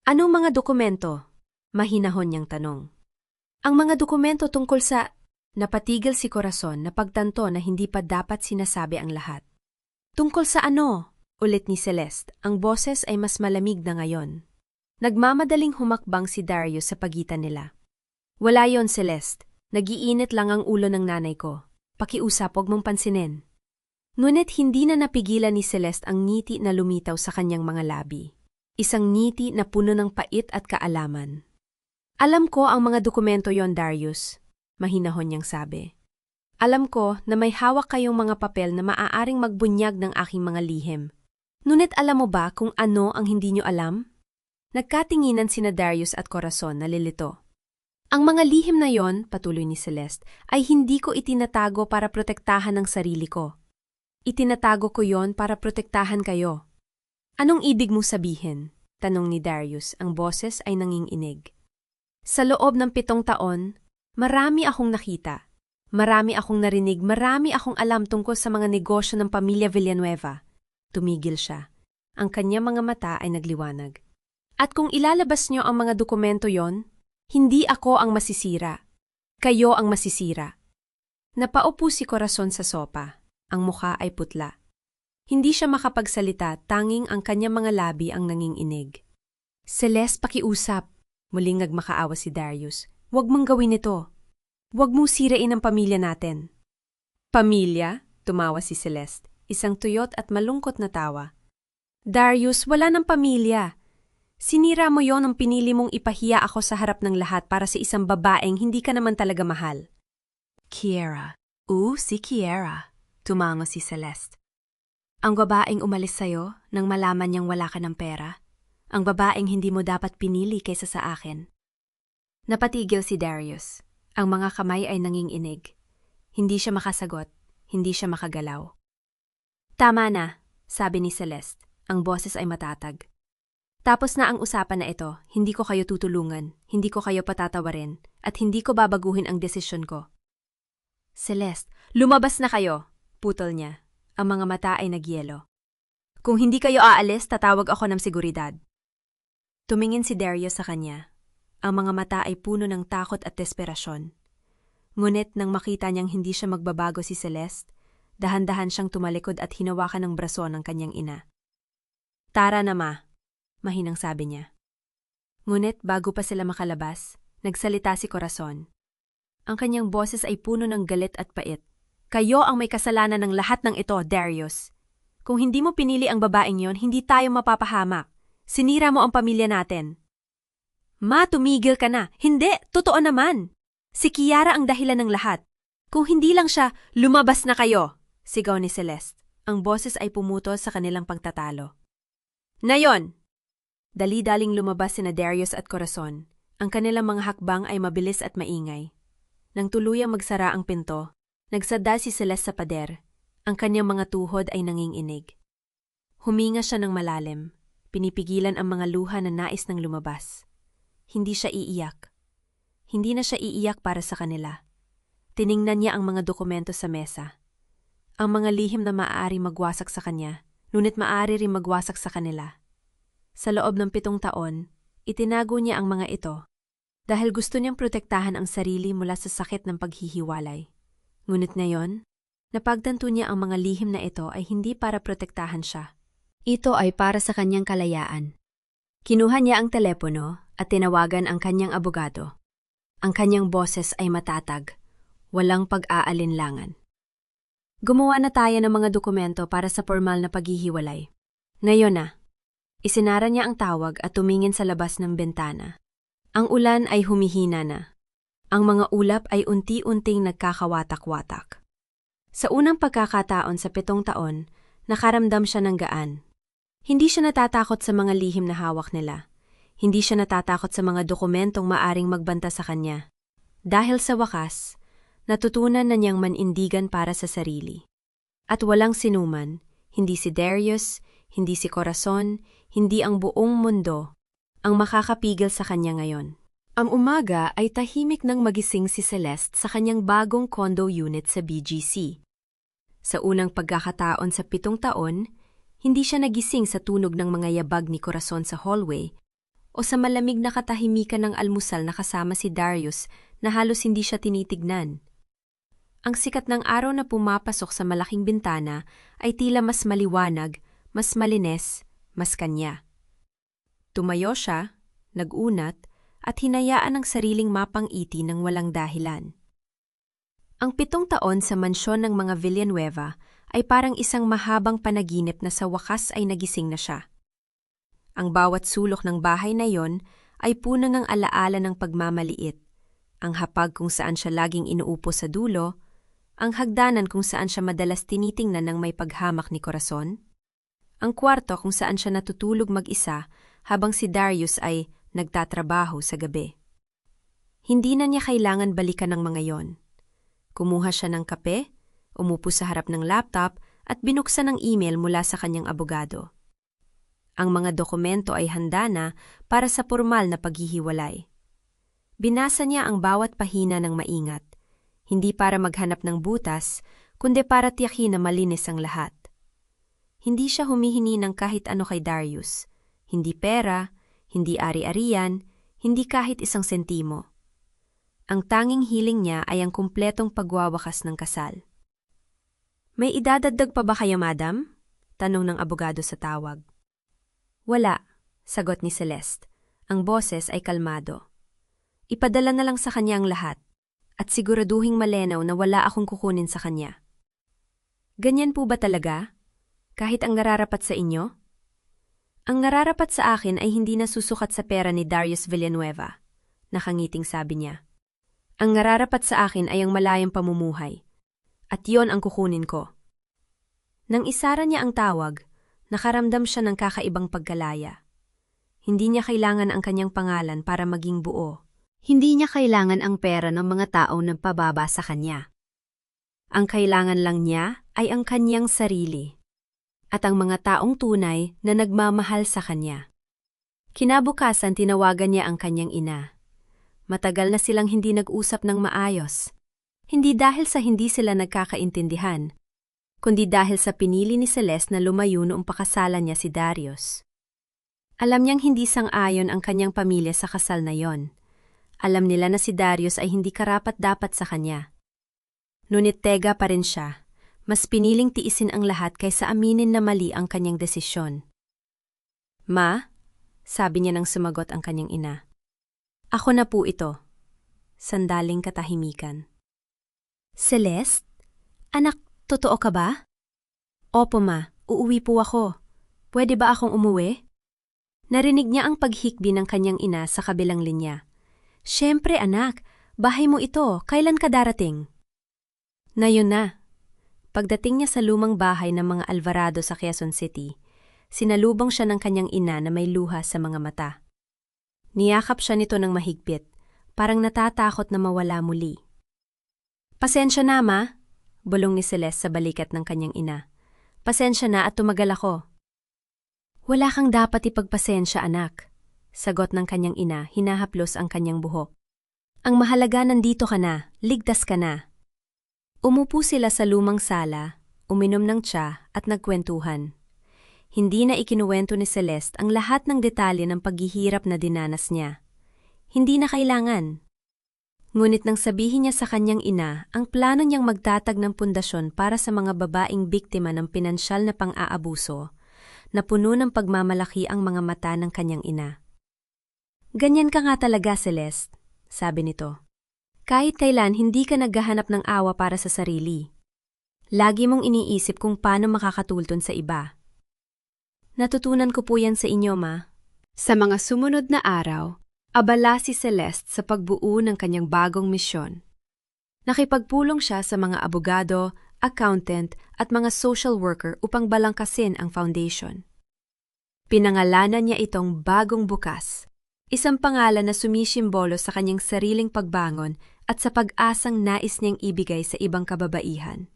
Anong mga dokumento? Mahinahon niyang tanong. Ang mga dokumento tungkol sa... Napatigil si Corazon na pagtanto na hindi pa dapat sinasabi ang lahat. Tungkol sa ano? Ulit ni Celeste, ang boses ay mas malamig na ngayon. Nagmamadaling humakbang si Darius sa pagitan nila. Wala yon, Celeste. Nagiinit lang ang ulo ng nanay ko. Pakiusap, huwag mong pansinin. Ngunit hindi na napigilan ni Celeste ang ngiti na lumitaw sa kanyang mga labi. Isang ngiti na puno ng pait at kaalaman. Alam ko ang mga dokumento yon, Darius. Mahinahon niyang sabi. Alam ko na may hawak kayong mga papel na maaaring magbunyag ng aking mga lihim. Ngunit alam mo ba kung ano ang hindi niyo alam? Nagkatinginan sina Darius at Corazon na lilito. Ang mga lihim na yon, patuloy ni Celeste, ay hindi ko itinatago para protektahan ang sarili ko. Itinatago ko yon para protektahan kayo. Anong ibig mo sabihin? Tanong ni Darius, ang boses ay nanginginig. Sa loob ng 7 taon, marami akong nakita. Marami akong narinig, marami akong alam tungkol sa mga negosyo ng pamilya Villanueva. Tumigil siya. Ang kanyang mga mata ay nagliwanag. At kung ilalabas niyo ang mga dokumento yon, hindi ako ang masisira. Kayo ang masisira. Napaupo si Corazon sa sopa. Ang mukha ay putla. Hindi siya makapagsalita, tanging ang kanyang mga labi ang nanginginig. Celeste, pakiusap. Muling nagmakaawa si Darius. Huwag mong gawin ito. Huwag mo sirain ang pamilya natin. Pamilya? Tumawa si Celeste. Isang tuyot at malungkot na tawa. Darius, wala ng pamilya. Sinira mo yon nang pinili mong ipahiya ako sa harap ng lahat para sa isang babaeng hindi ka naman talaga mahal. Kiera. Si Kiera. Tumango si Celeste. Ang babaeng umalis sa'yo nang malaman niyang wala ka ng pera. Ang babaeng hindi mo dapat pinili kaysa sa akin. Napatigil si Darius. Ang mga kamay ay nanginginig. Hindi siya makasagot. Hindi siya makagalaw. Tama na, sabi ni Celeste. Ang boses ay matatag. Tapos na ang usapan na ito. Hindi ko kayo tutulungan. Hindi ko kayo patatawarin. At hindi ko babaguhin ang desisyon ko. Celeste, lumabas na kayo, putol niya. Ang mga mata ay nagyelo. Kung hindi kayo aalis, tatawag ako ng seguridad. Tumingin si Darius sa kanya. Ang mga mata ay puno ng takot at desperasyon. Ngunit nang makita niyang hindi siya magbabago si Celeste, dahan-dahan siyang tumalikod at hinawakan ng braso ng kanyang ina. Tara na ma, mahinang sabi niya. Ngunit bago pa sila makalabas, nagsalita si Corazon. Ang kanyang boses ay puno ng galit at pait. Kayo ang may kasalanan ng lahat ng ito, Darius. Kung hindi mo pinili ang babaeng yon, hindi tayo mapapahamak. Sinira mo ang pamilya natin. Ma, tumigil ka na. Hindi, totoo naman. Si Kiara ang dahilan ng lahat. Kung hindi lang siya, lumabas na kayo, sigaw ni Celeste. Ang boses ay pumutol sa kanilang pagtatalo. Nayon! Dali-daling lumabas sina Darius at Corazon. Ang kanilang mga hakbang ay mabilis at maingay. Nang tuluyang magsara ang pinto, nagsadya si Celeste sa pader. Ang kanyang mga tuhod ay nanginginig. Huminga siya ng malalim. Pinipigilan ang mga luha na nais ng lumabas. Hindi siya iiyak. Hindi na siya iiyak para sa kanila. Tiningnan niya ang mga dokumento sa mesa. Ang mga lihim na maaari magwasak sa kanya, ngunit maaari rin magwasak sa kanila. Sa loob ng 7 taon, itinago niya ang mga ito dahil gusto niyang protektahan ang sarili mula sa sakit ng paghihiwalay. Ngunit ngayon, napagtanto niya ang mga lihim na ito ay hindi para protektahan siya. Ito ay para sa kanyang kalayaan. Kinuha niya ang telepono at tinawagan ang kanyang abogado. Ang kanyang boses ay matatag, walang pag-aalinlangan. Gumawa na tayo ng mga dokumento para sa formal na paghihiwalay. Ngayon na. Isinara niya ang tawag at tumingin sa labas ng bintana. Ang ulan ay humihina na. Ang mga ulap ay unti-unting nagkakawatak-watak. Sa unang pagkakataon sa 7 taon, nakaramdam siya ng gaan. Hindi siya natatakot sa mga lihim na hawak nila. Hindi siya natatakot sa mga dokumentong maaring magbanta sa kanya. Dahil sa wakas, natutunan na niyang manindigan para sa sarili. At walang sinuman, hindi si Darius, hindi si Corazon, hindi ang buong mundo, ang makakapigil sa kanya ngayon. Ang umaga ay tahimik nang magising si Celeste sa kanyang bagong condo unit sa BGC. Sa unang pagkakataon sa 7 taon, hindi siya nagising sa tunog ng mga yabag ni Corazon sa hallway o sa malamig na katahimikan ng almusal na kasama si Darius na halos hindi siya tinitignan. Ang sikat ng araw na pumapasok sa malaking bintana ay tila mas maliwanag, mas malinis, mas kanya. Tumayo siya, nag-unat, at hinayaan ang sariling mapang-iti ng walang dahilan. Ang 7 taon sa mansyon ng mga Villanueva ay parang isang mahabang panaginip na sa wakas ay nagising na siya. Ang bawat sulok ng bahay na yon ay puno ng alaala ng pagmamaliit, ang hapag kung saan siya laging inuupo sa dulo, ang hagdanan kung saan siya madalas tinitingnan ng may paghamak ni Corazon, ang kwarto kung saan siya natutulog mag-isa habang si Darius ay nagtatrabaho sa gabi. Hindi na niya kailangan balikan ng mga yon. Kumuha siya ng kape, umupo sa harap ng laptop at binuksan ang email mula sa kanyang abogado. Ang mga dokumento ay handa na para sa formal na paghihiwalay. Binasa niya ang bawat pahina ng maingat, hindi para maghanap ng butas, kundi para tiyakin na malinis ang lahat. Hindi siya humihingi ng kahit ano kay Darius, hindi pera, hindi ari-arian, hindi kahit isang sentimo. Ang tanging hiling niya ay ang kumpletong pagwawakas ng kasal. May idadagdag pa ba kayo, madam? Tanong ng abogado sa tawag. Wala, sagot ni Celeste. Ang boses ay kalmado. Ipadala na lang sa kanya ang lahat, at siguraduhing malinaw na wala akong kukunin sa kanya. Ganyan po ba talaga? Kahit ang nararapat sa inyo? Ang nararapat sa akin ay hindi nasusukat sa pera ni Darius Villanueva, nakangiting sabi niya. Ang nararapat sa akin ay ang malayang pamumuhay, at yon ang kukunin ko. Nang isara niya ang tawag, nakaramdam siya ng kakaibang pagkalaya. Hindi niya kailangan ang kanyang pangalan para maging buo. Hindi niya kailangan ang pera ng mga tao na pababa sa kanya. Ang kailangan lang niya ay ang kanyang sarili at ang mga taong tunay na nagmamahal sa kanya. Kinabukasan tinawagan niya ang kanyang ina. Matagal na silang hindi nag-usap ng maayos. Hindi dahil sa hindi sila nagkakaintindihan, kundi dahil sa pinili ni Celeste na lumayo noong pakasalan niya si Darius. Alam niyang hindi sang-ayon ang kanyang pamilya sa kasal na yon. Alam nila na si Darius ay hindi karapat-dapat sa kanya. Ngunit tega pa rin siya. Mas piniling tiisin ang lahat kaysa aminin na mali ang kanyang desisyon. "Ma," sabi niya nang sumagot ang kanyang ina. "Ako na po ito." Sandaling katahimikan. "Celeste? Anak, totoo ka ba?" "Opo ma, uuwi po ako. Pwede ba akong umuwi?" Narinig niya ang paghikbi ng kanyang ina sa kabilang linya. "Siyempre anak, bahay mo ito, kailan ka darating?" Ngayon na. Pagdating niya sa lumang bahay ng mga Alvarado sa Quezon City, sinalubong siya ng kanyang ina na may luha sa mga mata. Niyakap siya nito ng mahigpit, parang natatakot na mawala muli. "Pasensya na, ma," bulong ni Celeste sa balikat ng kanyang ina. "Pasensya na at tumagal ako." "Wala kang dapat ipagpasensya, anak," sagot ng kanyang ina, hinahaplos ang kanyang buhok. "Ang mahalaga nandito ka na, ligtas ka na." Umupo sila sa lumang sala, uminom ng tsa at nagkwentuhan. Hindi na ikinuwento ni Celeste ang lahat ng detalye ng paghihirap na dinanas niya. Hindi na kailangan. Ngunit nang sabihin niya sa kanyang ina ang plano niyang magtatag ng pundasyon para sa mga babaeng biktima ng pinansyal na pang-aabuso, napuno ng pagmamalaki ang mga mata ng kanyang ina. "Ganyan ka nga talaga, Celeste," sabi nito. "Kahit kailan hindi ka naghahanap ng awa para sa sarili. Lagi mong iniisip kung paano makakatulton sa iba." "Natutunan ko po yan sa inyo, ma." Sa mga sumunod na araw, abala si Celeste sa pagbuo ng kanyang bagong misyon. Nakipagpulong siya sa mga abogado, accountant at mga social worker upang balangkasin ang foundation. Pinangalanan niya itong Bagong Bukas, isang pangalan na sumisimbolo sa kanyang sariling pagbangon at sa pag-asang nais niyang ibigay sa ibang kababaihan.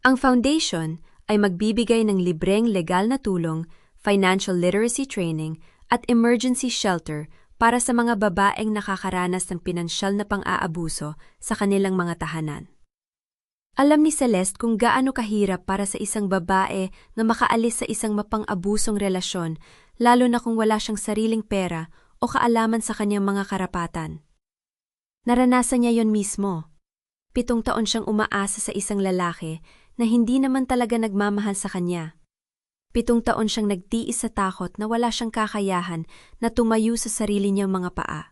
Ang foundation ay magbibigay ng libreng legal na tulong, financial literacy training at emergency shelter para sa mga babaeng nakakaranas ng pinansyal na pang-aabuso sa kanilang mga tahanan. Alam ni Celeste kung gaano kahirap para sa isang babae na makaalis sa isang mapang-abusong relasyon, lalo na kung wala siyang sariling pera o kaalaman sa kanyang mga karapatan. Naranasan niya yon mismo. 7 taon siyang umaasa sa isang lalaki na hindi naman talaga nagmamahal sa kanya. 7 taon siyang nagtiis sa takot na wala siyang kakayahan na tumayo sa sarili niyang mga paa.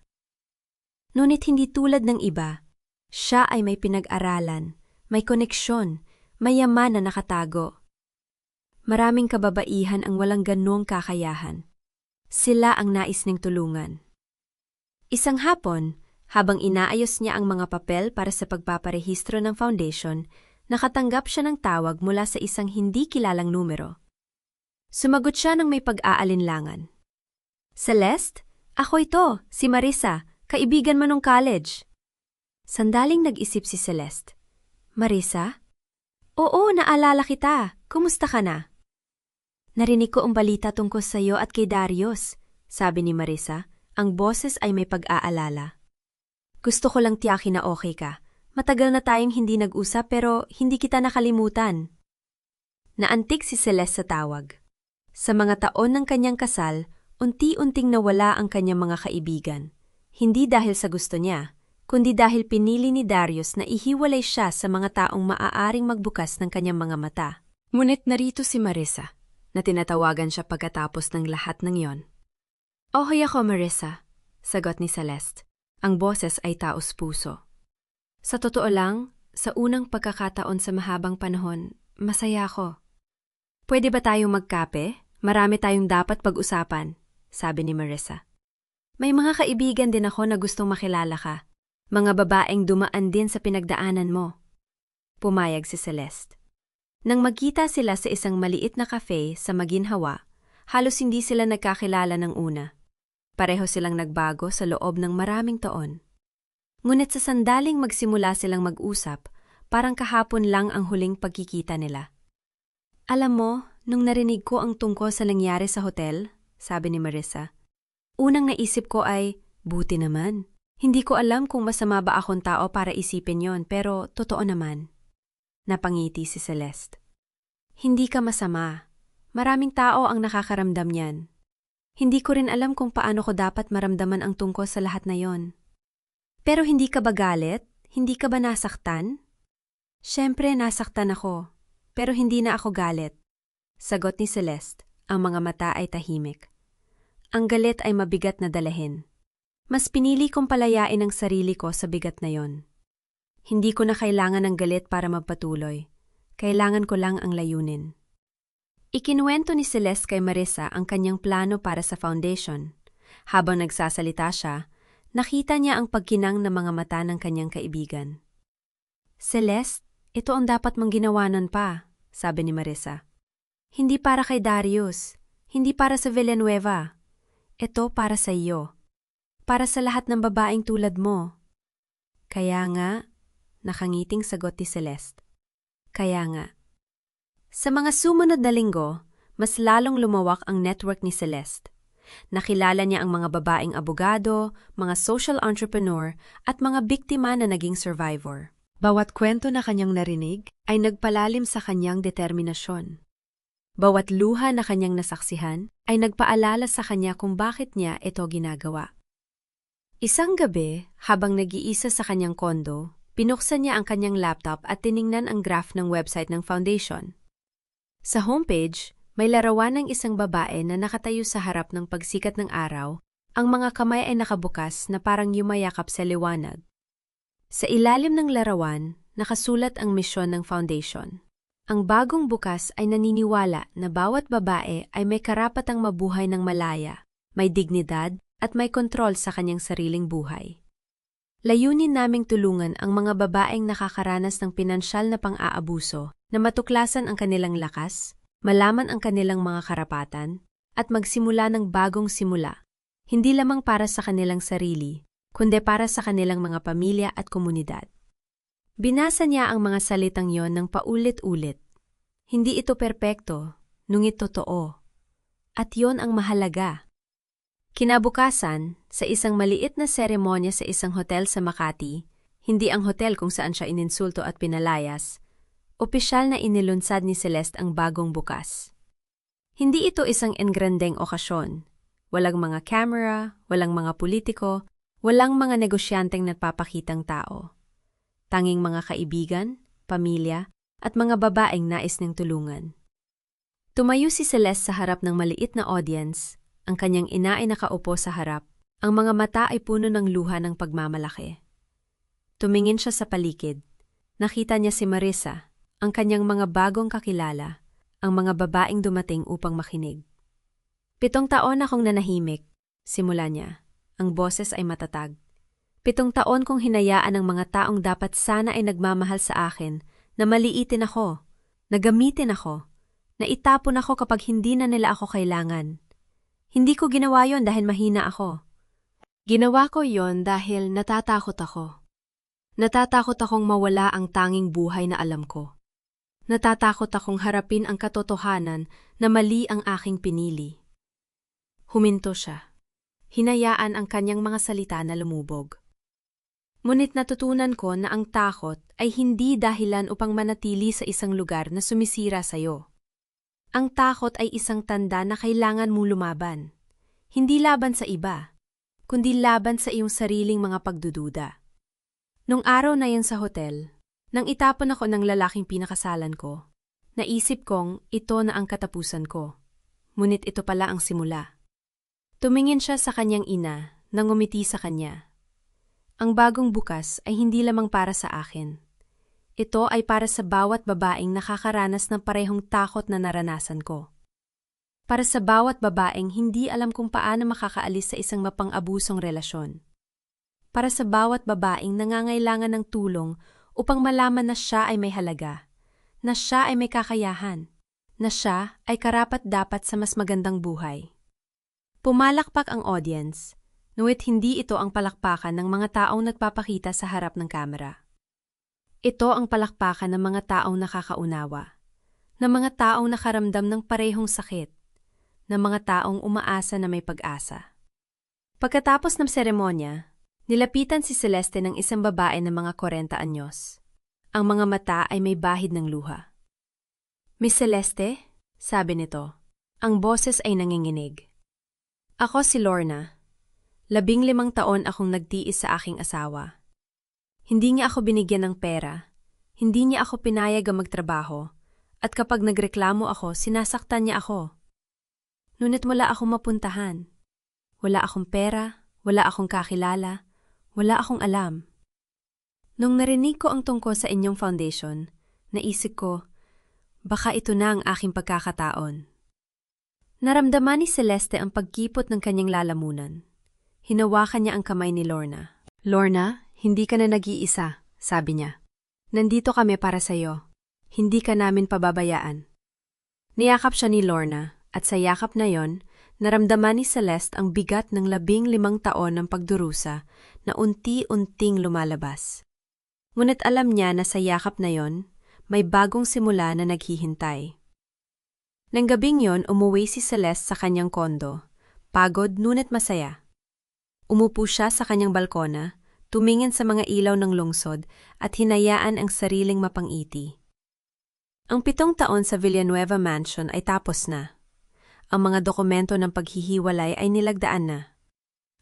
Ngunit hindi tulad ng iba, siya ay may pinag-aralan, may koneksyon, may yaman na nakatago. Maraming kababaihan ang walang ganong kakayahan. Sila ang nais niyang tulungan. Isang hapon, habang inaayos niya ang mga papel para sa pagpaparehistro ng foundation, nakatanggap siya ng tawag mula sa isang hindi kilalang numero. Sumagot siya ng may pag-aalinlangan. "Celeste, ako ito, si Marisa, kaibigan mo nung college." Sandaling nag-isip si Celeste. "Marisa? Oo, naalala kita. Kumusta ka na?" "Narinig ko ang balita tungkol sa iyo at kay Darius," sabi ni Marisa. Ang boses ay may pag-aalala. "Gusto ko lang tiyakin na okay ka. Matagal na tayong hindi nag-usap pero hindi kita nakalimutan." Naantig si Celeste sa tawag. Sa mga taon ng kanyang kasal, unti-unting nawala ang kanyang mga kaibigan. Hindi dahil sa gusto niya, kundi dahil pinili ni Darius na ihiwalay siya sa mga taong maaaring magbukas ng kanyang mga mata. Ngunit narito si Marisa, na tinatawagan siya pagkatapos ng lahat ng yon. "Okay ako, Marisa," sagot ni Celeste. Ang boses ay taos-puso. "Sa totoo lang, sa unang pagkakataon sa mahabang panahon, masaya ako." "Pwede ba tayong magkape? Marami tayong dapat pag-usapan," sabi ni Marisa. "May mga kaibigan din ako na gustong makilala ka. Mga babaeng dumaan din sa pinagdaanan mo." Pumayag si Celeste. Nang magkita sila sa isang maliit na cafe sa Maginhawa, halos hindi sila nagkakilala ng una. Pareho silang nagbago sa loob ng maraming taon. Ngunit sa sandaling magsimula silang mag-usap, parang kahapon lang ang huling pagkikita nila. "Alam mo, nung narinig ko ang tungkol sa nangyari sa hotel," sabi ni Marisa, "unang naisip ko ay, buti naman, Hindi ko alam kung masama ba akong tao para isipin yon, pero totoo naman. Napangiti si Celeste. Hindi ka masama. Maraming tao ang nakakaramdam niyan. Hindi ko rin alam kung paano ko dapat maramdaman ang tungkol sa lahat na yon. Pero hindi ka ba galit? Hindi ka ba nasaktan? Siyempre, nasaktan ako. Pero hindi na ako galit. Sagot ni Celeste, ang mga mata ay tahimik. Ang galit ay mabigat na dalahin. Mas pinili kong palayain ang sarili ko sa bigat na yon. Hindi ko na kailangan ng galit para magpatuloy. Kailangan ko lang ang layunin. Ikinuwento ni Celeste kay Marissa ang kanyang plano para sa foundation. Habang nagsasalita siya, nakita niya ang pagkinang ng mga mata ng kanyang kaibigan. Celeste, ito ang dapat mong ginawanan pa, sabi ni Marissa. Hindi para kay Darius, hindi para sa Villanueva. Ito para sa iyo. Para sa lahat ng babaeng tulad mo. Kaya nga, nakangiting sagot ni Celeste. Kaya nga. Sa mga sumunod na linggo, mas lalong lumawak ang network ni Celeste. Nakilala niya ang mga babaeng abogado, mga social entrepreneur, at mga biktima na naging survivor. Bawat kwento na kanyang narinig ay nagpalalim sa kanyang determinasyon. Bawat luha na kanyang nasaksihan ay nagpaalala sa kanya kung bakit niya ito ginagawa. Isang gabi, habang nag-iisa sa kanyang kondo, pinuksan niya ang kanyang laptop at tiningnan ang graph ng website ng foundation. Sa homepage, may larawan ng isang babae na nakatayo sa harap ng pagsikat ng araw, ang mga kamay ay nakabukas na parang yumayakap sa liwanag. Sa ilalim ng larawan, nakasulat ang misyon ng foundation. Ang bagong bukas ay naniniwala na bawat babae ay may karapatang mabuhay ng malaya, may dignidad, at may kontrol sa kanyang sariling buhay. Layunin naming tulungan ang mga babaeng nakakaranas ng pinansyal na pang-aabuso na matuklasan ang kanilang lakas, malaman ang kanilang mga karapatan, at magsimula ng bagong simula, hindi lamang para sa kanilang sarili, kundi para sa kanilang mga pamilya at komunidad. Binasa niya ang mga salitang yon ng paulit-ulit. Hindi ito perpekto, ngunit totoo. At yon ang mahalaga. Kinabukasan, sa isang maliit na seremonya sa isang hotel sa Makati, hindi ang hotel kung saan siya ininsulto at pinalayas, opisyal na inilunsad ni Celeste ang bagong bukas. Hindi ito isang engrandeng okasyon. Walang mga camera, walang mga politiko, walang mga negosyanteng nagpapakitang tao. Tanging mga kaibigan, pamilya, at mga babaeng nais niyang tulungan. Tumayo si Celeste sa harap ng maliit na audience. Ang kanyang ina ay nakaupo sa harap. Ang mga mata ay puno ng luha ng pagmamalaki. Tumingin siya sa paligid. Nakita niya si Marissa, ang kanyang mga bagong kakilala, ang mga babaeng dumating upang makinig. 7 taon akong nanahimik, simula niya. Ang boses ay matatag. 7 taon kong hinayaan ang mga taong dapat sana ay nagmamahal sa akin, na maliitin ako, na gamitin ako, na itapon ako kapag hindi na nila ako kailangan. Hindi ko ginawa yon dahil mahina ako. Ginawa ko yon dahil natatakot ako. Natatakot akong mawala ang tanging buhay na alam ko. Natatakot akong harapin ang katotohanan na mali ang aking pinili. Huminto siya. Hinayaan ang kanyang mga salita na lumubog. Ngunit natutunan ko na ang takot ay hindi dahilan upang manatili sa isang lugar na sumisira sa'yo. Ang takot ay isang tanda na kailangan mong lumaban. Hindi laban sa iba, kundi laban sa iyong sariling mga pagdududa. Nung araw na yan sa hotel, nang itapon ako ng lalaking pinakasalan ko, naisip kong ito na ang katapusan ko. Ngunit ito pala ang simula. Tumingin siya sa kanyang ina nang ngumiti sa kanya. Ang bagong bukas ay hindi lamang para sa akin. Ito ay para sa bawat babaeng nakakaranas ng parehong takot na naranasan ko. Para sa bawat babaeng hindi alam kung paano makakaalis sa isang mapang-abusong relasyon. Para sa bawat babaeng nangangailangan ng tulong upang malaman na siya ay may halaga, na siya ay may kakayahan, na siya ay karapat-dapat sa mas magandang buhay. Pumalakpak ang audience, ngunit hindi ito ang palakpakan ng mga taong nagpapakita sa harap ng kamera. Ito ang palakpakan ng mga taong nakakaunawa, ng mga taong nakaramdam ng parehong sakit, ng mga taong umaasa na may pag-asa. Pagkatapos ng seremonya, Nilapitan si Celeste ng isang babae ng mga 40 anyos. Ang mga mata ay may bahid ng luha. Miss Celeste, sabi nito, ang boses ay nanginginig. Ako si Lorna. 15 taon akong nagtiis sa aking asawa. Hindi niya ako binigyan ng pera, hindi niya ako pinayag ang magtrabaho, at kapag nagreklamo ako, sinasaktan niya ako. Ngunit wala akong mapuntahan. Wala akong pera, wala akong kakilala, wala akong alam. Nung narinig ko ang tungkol sa inyong foundation, naisip ko, baka ito na ang aking pagkakataon. Naramdaman ni Celeste ang pagkipot ng kanyang lalamunan. Hinawakan niya ang kamay ni Lorna. Lorna, hindi ka na nag-iisa, sabi niya. Nandito kami para sa'yo. Hindi ka namin pababayaan. Niyakap siya ni Lorna at sa yakap na yon, naramdaman ni Celeste ang bigat ng 15 taon ng pagdurusa na unti-unting lumalabas. Ngunit alam niya na sa yakap na yon, may bagong simula na naghihintay. Nang gabing yon, umuwi si Celeste sa kanyang kondo, pagod ngunit masaya. Umupo siya sa kanyang balkona, tumingin sa mga ilaw ng lungsod at hinayaan ang sariling mapangiti. Ang 7 taon sa Villanueva Mansion ay tapos na. Ang mga dokumento ng paghihiwalay ay nilagdaan na.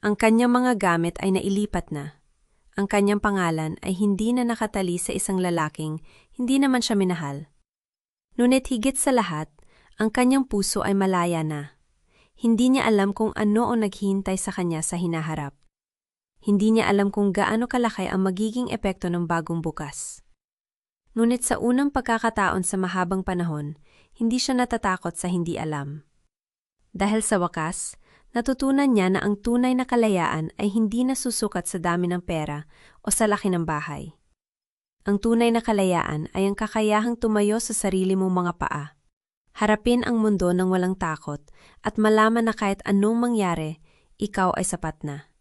Ang kanyang mga gamit ay nailipat na. Ang kanyang pangalan ay hindi na nakatali sa isang lalaking hindi naman siya minahal. Ngunit higit sa lahat, ang kanyang puso ay malaya na. Hindi niya alam kung ano ang naghihintay sa kanya sa hinaharap. Hindi niya alam kung gaano kalaki ang magiging epekto ng bagong bukas. Ngunit sa unang pagkakataon sa mahabang panahon, hindi siya natatakot sa hindi alam. Dahil sa wakas, natutunan niya na ang tunay na kalayaan ay hindi nasusukat sa dami ng pera o sa laki ng bahay. Ang tunay na kalayaan ay ang kakayahang tumayo sa sarili mong mga paa. Harapin ang mundo ng walang takot at malaman na kahit anong mangyari, ikaw ay sapat na.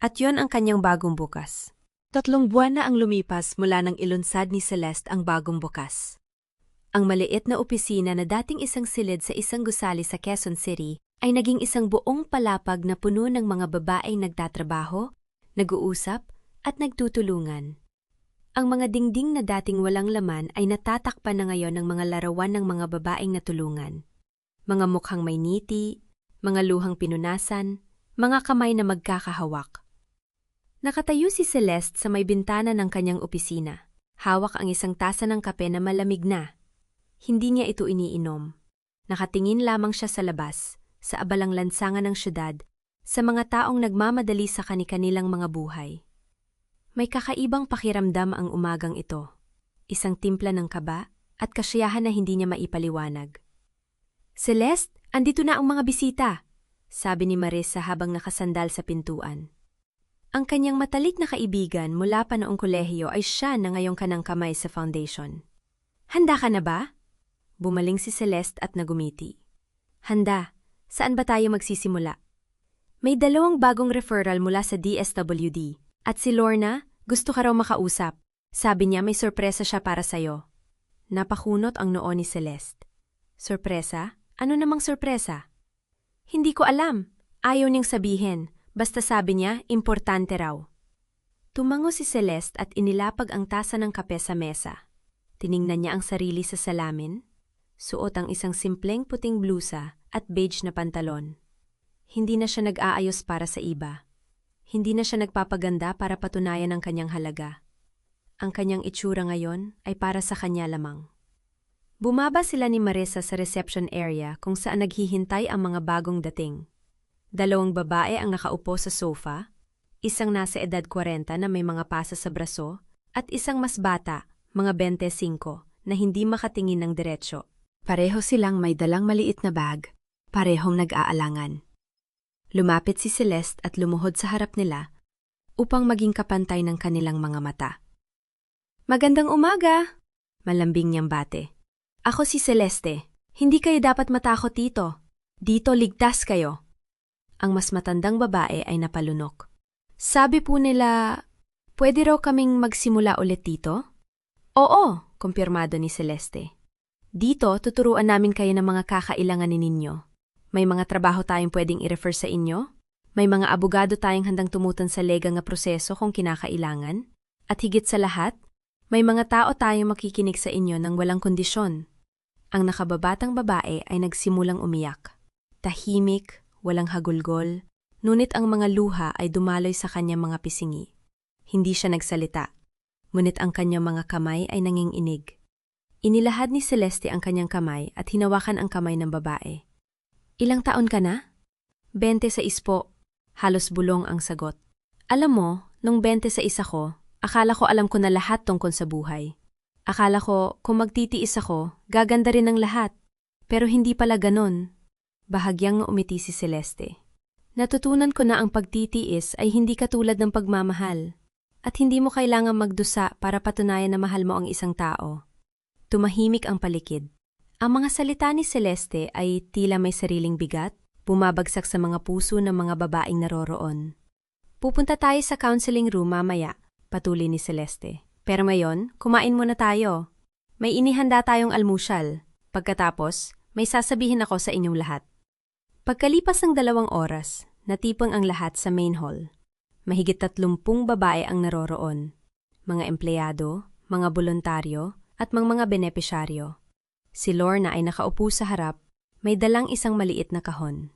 At yon ang kanyang bagong bukas. 3 buwan na ang lumipas mula nang ilunsad ni Celeste ang bagong bukas. Ang maliit na opisina na dating isang silid sa isang gusali sa Quezon City ay naging isang buong palapag na puno ng mga babaeng nagtatrabaho, nag-uusap at nagtutulungan. Ang mga dingding na dating walang laman ay natatakpan na ngayon ng mga larawan ng mga babaeng natulungan. Mga mukhang may ngiti, mga luhang pinunasan, mga kamay na magkakahawak. Nakatayo si Celeste sa may bintana ng kanyang opisina. Hawak ang isang tasa ng kape na malamig na. Hindi niya ito iniinom. Nakatingin lamang siya sa labas, sa abalang lansangan ng syudad, sa mga taong nagmamadali sa kani-kanilang mga buhay. May kakaibang pakiramdam ang umagang ito. Isang timpla ng kaba at kasiyahan na hindi niya maipaliwanag. Celeste, andito na ang mga bisita, sabi ni Marissa habang nakasandal sa pintuan. Ang kanyang matalik na kaibigan mula pa noong kolehiyo ay siya na ngayong kanang kamay sa foundation. Handa ka na ba? Bumaling si Celeste at nagumiti. Handa. Saan ba tayo magsisimula? May 2 bagong referral mula sa DSWD. At si Lorna, gusto ka raw makausap. Sabi niya may sorpresa siya para sa'yo. Napakunot ang noo ni Celeste. Sorpresa? Ano namang sorpresa? Hindi ko alam. Ayaw niyang sabihin. Basta sabi niya, importante raw. Tumango si Celeste at inilapag ang tasa ng kape sa mesa. Tiningnan niya ang sarili sa salamin. Suot ang isang simpleng puting blusa at beige na pantalon. Hindi na siya nag-aayos para sa iba. Hindi na siya nagpapaganda para patunayan ang kanyang halaga. Ang kanyang itsura ngayon ay para sa kanya lamang. Bumaba sila ni Marissa sa reception area kung saan naghihintay ang mga bagong dating. 2 babae ang nakaupo sa sofa, isang nasa edad 40 na may mga pasa sa braso, at isang mas bata, mga 25, na hindi makatingin ng diretsyo. Pareho silang may dalang maliit na bag, parehong nag-aalangan. Lumapit si Celeste at lumuhod sa harap nila upang maging kapantay ng kanilang mga mata. Magandang umaga! Malambing niyang bate. Ako si Celeste. Hindi kayo dapat matakot dito. Dito ligtas kayo. Ang mas matandang babae ay napalunok. Sabi po nila, pwede raw kaming magsimula ulit dito? Oo, kumpirmado ni Celeste. Dito, tuturuan namin kayo ng mga kakailanganin ninyo. May mga trabaho tayong pwedeng i-refer sa inyo? May mga abogado tayong handang tumutan sa legal nga proseso kung kinakailangan. At higit sa lahat, may mga tao tayong makikinig sa inyo ng walang kondisyon. Ang nakababatang babae ay nagsimulang umiyak. Tahimik, walang hagulgol, ngunit ang mga luha ay dumaloy sa kanyang mga pisingi. Hindi siya nagsalita, ngunit ang kanyang mga kamay ay nanginginig. Inilahad ni Celeste ang kanyang kamay at hinawakan ang kamay ng babae. Ilang taon ka na? 26 po. Halos bulong ang sagot. Alam mo, nung 26 ako, akala ko alam ko na lahat tungkol sa buhay. Akala ko, kung magtitiis ako, gaganda rin ang lahat. Pero hindi pala ganon. Bahagyang umiti si Celeste. Natutunan ko na ang pagtitiis ay hindi katulad ng pagmamahal. At hindi mo kailangang magdusa para patunayan na mahal mo ang isang tao. Tumahimik ang paligid. Ang mga salita ni Celeste ay tila may sariling bigat, bumabagsak sa mga puso ng mga babaeng naroroon. Pupunta tayo sa counseling room mamaya, patuloy ni Celeste. Pero ngayon, kumain muna tayo. May inihanda tayong almusal. Pagkatapos, may sasabihin ako sa inyong lahat. Pagkalipas ng 2 oras, natipon ang lahat sa main hall. Mahigit 30 babae ang naroroon. Mga empleyado, mga voluntaryo, at mga benepisyaryo. Si Lorna ay nakaupo sa harap, may dalang isang maliit na kahon.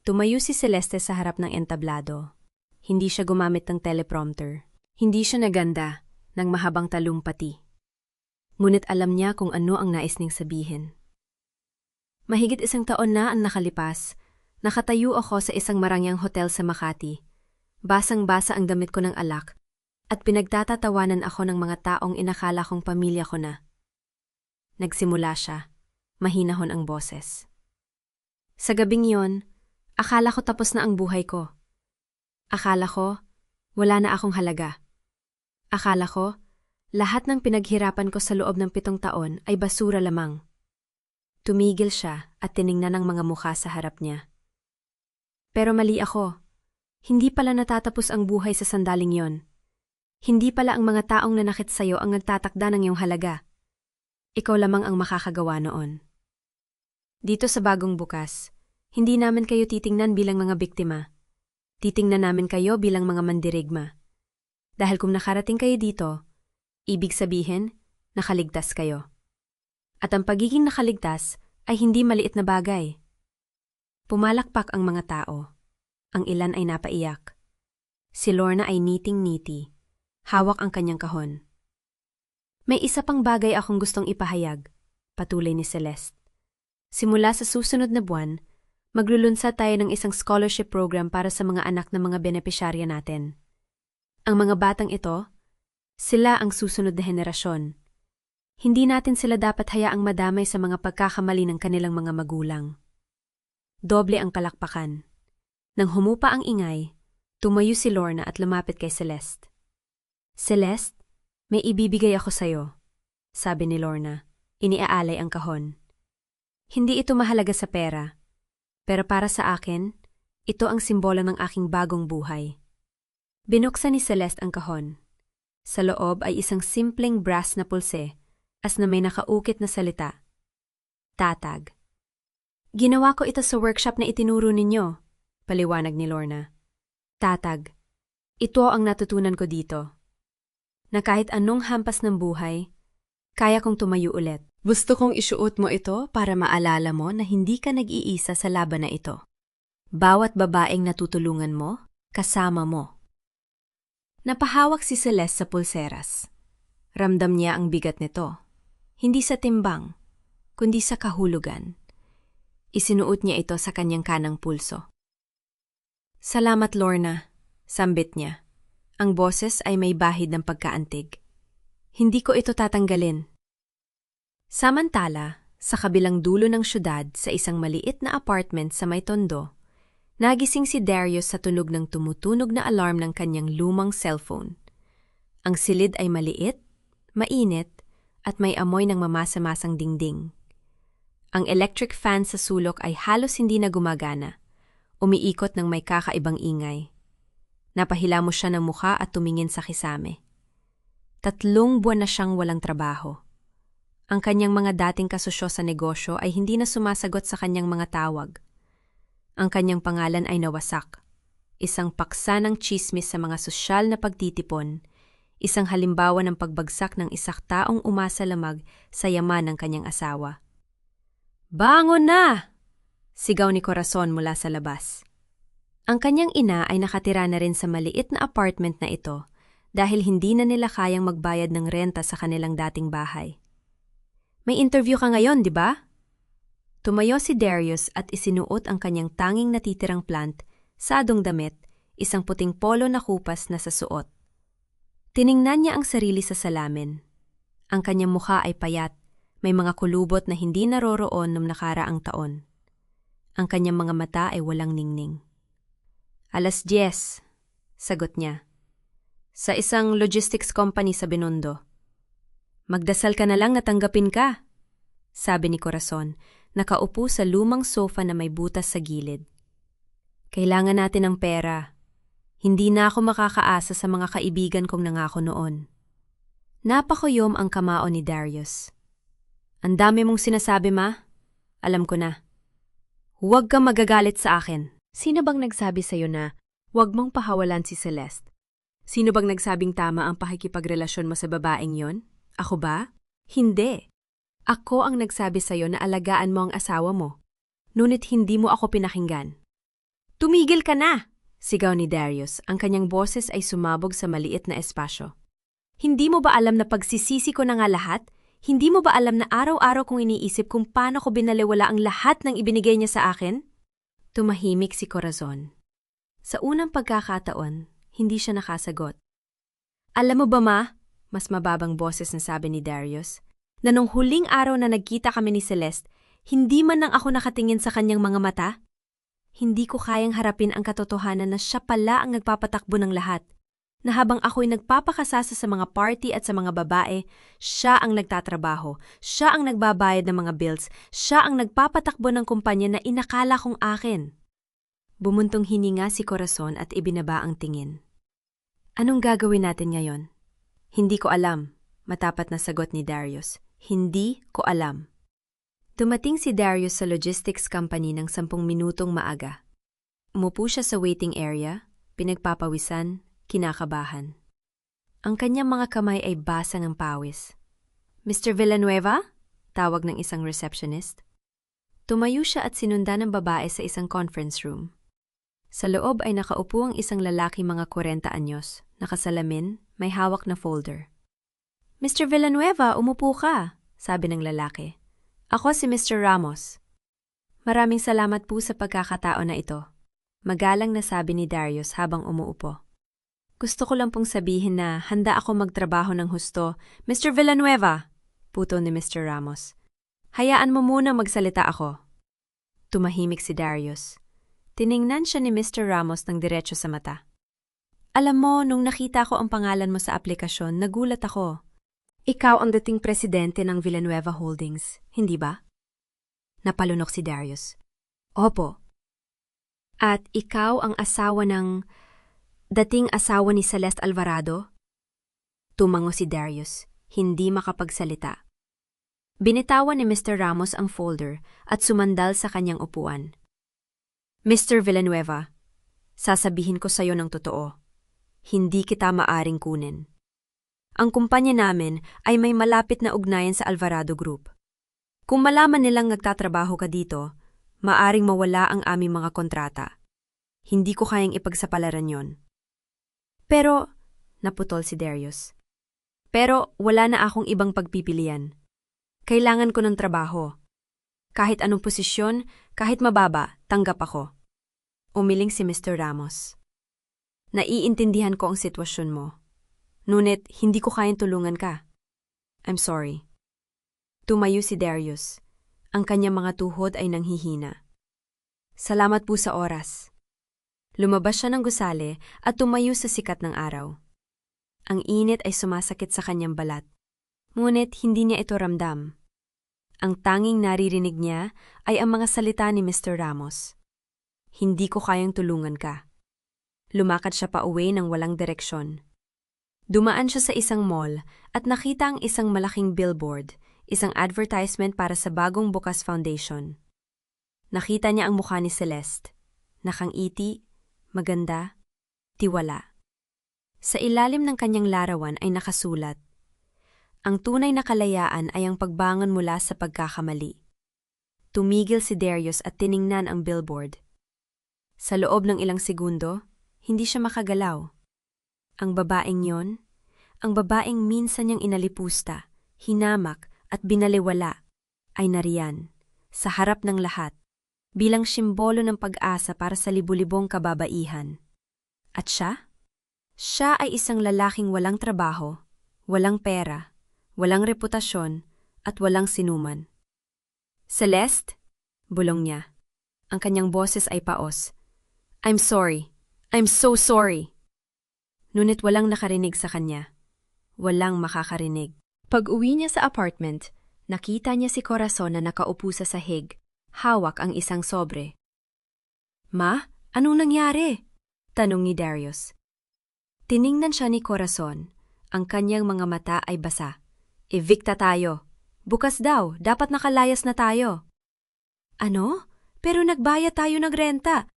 Tumayo si Celeste sa harap ng entablado. Hindi siya gumamit ng teleprompter. Hindi siya naganda ng mahabang talumpati. Ngunit alam niya kung ano ang nais niyang sabihin. Mahigit 1 taon na ang nakalipas, nakatayo ako sa isang marangyang hotel sa Makati. Basang-basa ang damit ko ng alak, at pinagtatatawanan ako ng mga taong inakala kong pamilya ko na. Nagsimula siya, mahinahon ang boses. Sa gabing yon, akala ko tapos na ang buhay ko. Akala ko, wala na akong halaga. Akala ko, lahat ng pinaghirapan ko sa loob ng 7 taon ay basura lamang. Tumigil siya at tiningnan ang mga mukha sa harap niya. Pero mali ako. Hindi pala natatapos ang buhay sa sandaling yon. Hindi pala ang mga taong nanakit sa'yo ang nagtatakda ng iyong halaga. Ikaw lamang ang makakagawa noon. Dito sa Bagong Bukas, hindi namin kayo titingnan bilang mga biktima. Titingnan namin kayo bilang mga mandirigma. Dahil kung nakarating kayo dito, ibig sabihin, nakaligtas kayo. At ang pagiging nakaligtas ay hindi maliit na bagay. Pumalakpak ang mga tao. Ang ilan ay napaiyak. Si Lorna ay niting-niti. Hawak ang kanyang kahon. May isa pang bagay akong gustong ipahayag, patuloy ni Celeste. Simula sa susunod na buwan, maglulunsad tayo ng isang scholarship program para sa mga anak ng mga benepisyarya natin. Ang mga batang ito, sila ang susunod na henerasyon. Hindi natin sila dapat hayaang madamay sa mga pagkakamali ng kanilang mga magulang. Doble ang palakpakan. Nang humupa ang ingay, tumayo si Lorna at lumapit kay Celeste. Celeste, may ibibigay ako sa'yo, sabi ni Lorna. Iniaalay ang kahon. Hindi ito mahalaga sa pera, pero para sa akin, ito ang simbolo ng aking bagong buhay. Binuksan ni Celeste ang kahon. Sa loob ay isang simpleng brass na pulse, as na may nakaukit na salita. Tatag. Ginawa ko ito sa workshop na itinuro ninyo, paliwanag ni Lorna. Tatag. Ito ang natutunan ko dito. Na kahit anong hampas ng buhay, kaya kong tumayo ulit. Gusto kong isuot mo ito para maalala mo na hindi ka nag-iisa sa laban na ito. Bawat babaeng natutulungan mo, kasama mo. Napahawak si Celeste sa pulseras. Ramdam niya ang bigat nito. Hindi sa timbang, kundi sa kahulugan. Isinuot niya ito sa kanyang kanang pulso. Salamat, Lorna, sambit niya. Ang boses ay may bahid ng pagkaantig. Hindi ko ito tatanggalin. Samantala, sa kabilang dulo ng syudad sa isang maliit na apartment sa may Tondo, nagising si Darius sa tunog ng tumutunog na alarm ng kanyang lumang cellphone. Ang silid ay maliit, mainit, at may amoy ng mamasa-masang dingding. Ang electric fan sa sulok ay halos hindi na gumagana, umiikot ng may kakaibang ingay. Napahilamos siya ng mukha at tumingin sa kisame. 3 buwan na siyang walang trabaho. Ang kanyang mga dating kasosyo sa negosyo ay hindi na sumasagot sa kanyang mga tawag. Ang kanyang pangalan ay nawasak. isang paksa ng tsismis sa mga sosyal na pagtitipon, isang halimbawa ng pagbagsak ng isang taong umasalamag sa yaman ng kanyang asawa. "Bangon na!" sigaw ni Corazon mula sa labas. Ang kanyang ina ay nakatira na rin sa maliit na apartment na ito dahil hindi na nila kayang magbayad ng renta sa kanilang dating bahay. "May interview ka ngayon, di ba?" Tumayo si Darius at isinuot ang kanyang tanging natitirang plant, sadong damit, isang puting polo na kupas na sa suot. Tiningnan niya ang sarili sa salamin. Ang kanyang mukha ay payat, may mga kulubot na hindi naroroon nung nakaraang taon. Ang kanyang mga mata ay walang ningning. 10:00, sagot niya. Sa isang logistics company sa Binondo. "Magdasal ka na lang na tanggapin ka," sabi ni Corazon, nakaupo sa lumang sofa na may butas sa gilid. "Kailangan natin ng pera. Hindi na ako makakaasa sa mga kaibigan kong nangako noon." Napakuyom ang kamao ni Darius. "Ang dami mong sinasabi, ma. Alam ko na. Huwag kang magagalit sa akin." "Sino bang nagsabi sa'yo na huwag mong pahawalan si Celeste? Sino bang nagsabing tama ang pakikipagrelasyon mo sa babaeng yon? Ako ba? Hindi. Ako ang nagsabi sa'yo na alagaan mo ang asawa mo. Ngunit hindi mo ako pinakinggan." "Tumigil ka na!" sigaw ni Darius. Ang kanyang boses ay sumabog sa maliit na espasyo. "Hindi mo ba alam na pagsisisi ko na nga lahat? Hindi mo ba alam na araw-araw kong iniisip kung paano ko binaliwala ang lahat ng ibinigay niya sa akin?" Tumahimik si Corazon. Sa unang pagkakataon, hindi siya nakasagot. "Alam mo ba, ma?" mas mababang boses na sabi ni Darius, "na nung huling araw na nagkita kami ni Celeste, hindi man lang ako nakatingin sa kanyang mga mata? Hindi ko kayang harapin ang katotohanan na siya pala ang nagpapatakbo ng lahat. Na habang ako'y nagpapakasasa sa mga party at sa mga babae, siya ang nagtatrabaho, siya ang nagbabayad ng mga bills, siya ang nagpapatakbo ng kumpanya na inakala kong akin." Bumuntong hininga si Corazon at ibinaba ang tingin. "Anong gagawin natin ngayon?" "Hindi ko alam," matapat na sagot ni Darius. "Hindi ko alam." Dumating si Darius sa logistics company ng 10 minutong maaga. Umupo siya sa waiting area, pinagpapawisan, kinakabahan. Ang kanyang mga kamay ay basang ng pawis. "Mr. Villanueva?" tawag ng isang receptionist. Tumayo siya at sinundan ng babae sa isang conference room. Sa loob ay nakaupo ang isang lalaki mga 40 anyos, nakasalamin, may hawak na folder. "Mr. Villanueva, umupo ka," sabi ng lalaki. "Ako si Mr. Ramos." "Maraming salamat po sa pagkakataon na ito," magalang na sabi ni Darius habang umuupo. "Gusto ko lang pong sabihin na handa ako magtrabaho ng husto." "Mr. Villanueva," puto ni Mr. Ramos. "Hayaan mo muna magsalita ako." Tumahimik si Darius. Tiningnan siya ni Mr. Ramos ng diretso sa mata. "Alam mo, nung nakita ko ang pangalan mo sa aplikasyon, nagulat ako. Ikaw ang dating presidente ng Villanueva Holdings, hindi ba?" Napalunok si Darius. "Opo." "At ikaw ang asawa ng dating asawa ni Celeste Alvarado?" Tumango si Darius, hindi makapagsalita. Binitawan ni Mr. Ramos ang folder at sumandal sa kanyang upuan. "Mr. Villanueva, sasabihin ko sa iyo ng totoo. Hindi kita maaring kunin. Ang kumpanya namin ay may malapit na ugnayan sa Alvarado Group. Kung malaman nilang nagtatrabaho ka dito, maaring mawala ang aming mga kontrata. Hindi ko kayang ipagsapalaran yon." "Pero," naputol si Darius. "Pero wala na akong ibang pagpipilian. Kailangan ko ng trabaho. Kahit anong posisyon, kahit mababa, tanggap ako." Umiling si Mr. Ramos. "Naiintindihan ko ang sitwasyon mo. Ngunit hindi ko kayang tulungan ka. I'm sorry." Tumayo si Darius. Ang kanyang mga tuhod ay nanghihina. "Salamat po sa oras." Lumabas siya ng gusali at tumayo sa sikat ng araw. Ang init ay sumasakit sa kanyang balat. Ngunit hindi niya ito ramdam. Ang tanging naririnig niya ay ang mga salita ni Mr. Ramos. "Hindi ko kayang tulungan ka." Lumakad siya pa uwi ng walang direksyon. Dumaan siya sa isang mall at nakita ang isang malaking billboard, isang advertisement para sa bagong bukas foundation. Nakita niya ang mukha ni Celeste. Nakangiti, maganda, tiwala. Sa ilalim ng kanyang larawan ay nakasulat, ang tunay na kalayaan ay ang pagbangon mula sa pagkakamali. Tumigil si Darius at tiningnan ang billboard. Sa loob ng ilang segundo, hindi siya makagalaw. Ang babaeng yon, ang babaeng minsan niyang inalipusta, hinamak at binaliwala, ay nariyan, sa harap ng lahat, bilang simbolo ng pag-asa para sa libu-libong kababaihan. At siya? Siya ay isang lalaking walang trabaho, walang pera, walang reputasyon, at walang sinuman. Celeste? Bulong niya. Ang kanyang boses ay paos. I'm sorry. I'm so sorry. Ngunit walang nakarinig sa kanya. Walang makakarinig. Pag-uwi niya sa apartment, nakita niya si Corazon na nakaupo sa sahig, hawak ang isang sobre. Ma, anong nangyari? Tanong ni Darius. Tiningnan siya ni Corazon. Ang kanyang mga mata ay basa. Evicta tayo. Bukas daw, dapat nakalayas na tayo. Ano? Pero nagbayad tayo ng renta.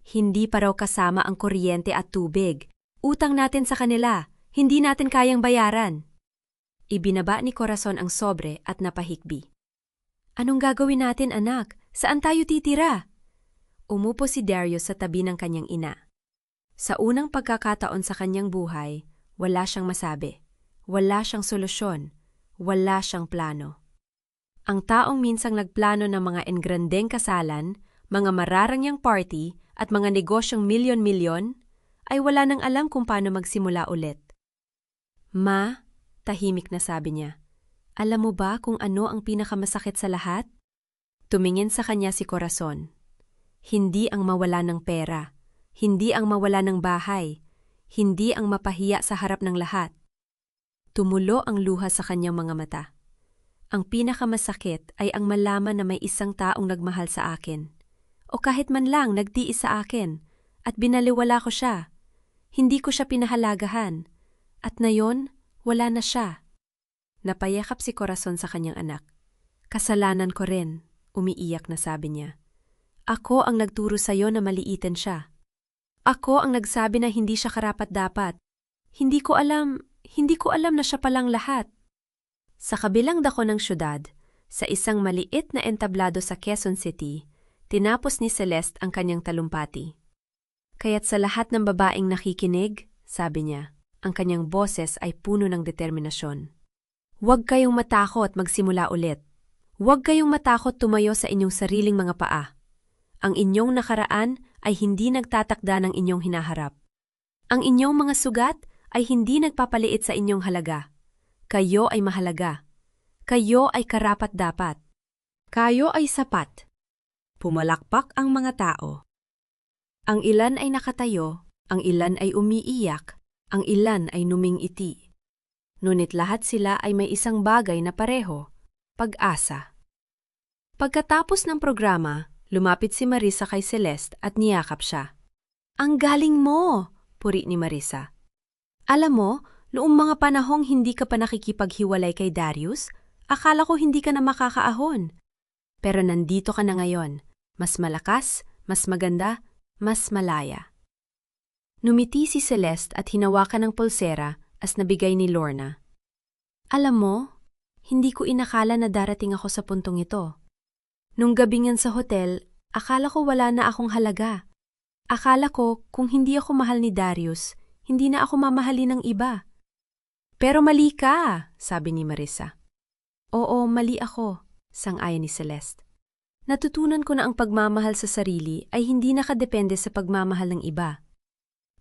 Hindi pa raw kasama ang kuryente at tubig. Utang natin sa kanila. Hindi natin kayang bayaran. Ibinaba ni Corazon ang sobre at napahikbi. Anong gagawin natin, anak? Saan tayo titira? Umupo si Darius sa tabi ng kanyang ina. Sa unang pagkakataon sa kanyang buhay, wala siyang masabi. Wala siyang solusyon. Wala siyang plano. Ang taong minsang nagplano ng mga engrandeng kasalan, mga mararangyang party at mga negosyong milyon-milyon, ay wala nang alam kung paano magsimula ulit. Ma, tahimik na sabi niya, alam mo ba kung ano ang pinakamasakit sa lahat? Tumingin sa kanya si Corazon. Hindi ang mawala ng pera, hindi ang mawala ng bahay, hindi ang mapahiya sa harap ng lahat. Tumulo ang luha sa kanyang mga mata. Ang pinakamasakit ay ang malaman na may isang taong nagmahal sa akin. O kahit man lang nagtiis sa akin at binaliwala ko siya. Hindi ko siya pinahalagahan. At ngayon, wala na siya. Napayakap si Corazon sa kanyang anak. Kasalanan ko rin, umiiyak na sabi niya. Ako ang nagturo sa'yo na maliitin siya. Ako ang nagsabi na hindi siya karapat-dapat. Hindi ko alam na siya palang lahat. Sa kabilang dako ng syudad, sa isang maliit na entablado sa Quezon City, tinapos ni Celeste ang kanyang talumpati. Kaya't sa lahat ng babaeng nakikinig, sabi niya, ang kanyang boses ay puno ng determinasyon. Huwag kayong matakot magsimula ulit. Huwag kayong matakot tumayo sa inyong sariling mga paa. Ang inyong nakaraan ay hindi nagtatakda ng inyong hinaharap. Ang inyong mga sugat ay hindi nagpapaliit sa inyong halaga. Kayo ay mahalaga. Kayo ay karapat-dapat. Kayo ay sapat. Pumalakpak ang mga tao. Ang ilan ay nakatayo, ang ilan ay umiiyak, ang ilan ay numingiti. Ngunit lahat sila ay may isang bagay na pareho, pag-asa. Pagkatapos ng programa, lumapit si Marisa kay Celeste at niyakap siya. Ang galing mo, puri ni Marisa. Alam mo, noong mga panahong hindi ka pa nakikipaghiwalay kay Darius, akala ko hindi ka na makakaahon. Pero nandito ka na ngayon, mas malakas, mas maganda, mas malaya. Numiti si Celeste at hinawakan ng pulsera as nabigay ni Lorna. Alam mo, hindi ko inakala na darating ako sa puntong ito. Nung gabing yan sa hotel, akala ko wala na akong halaga. Akala ko kung hindi ako mahal ni Darius, hindi na ako mamahalin ng iba. Pero mali ka, sabi ni Marisa. Oo, mali ako, sang-ayon ni Celeste. Natutunan ko na ang pagmamahal sa sarili ay hindi nakadepende sa pagmamahal ng iba.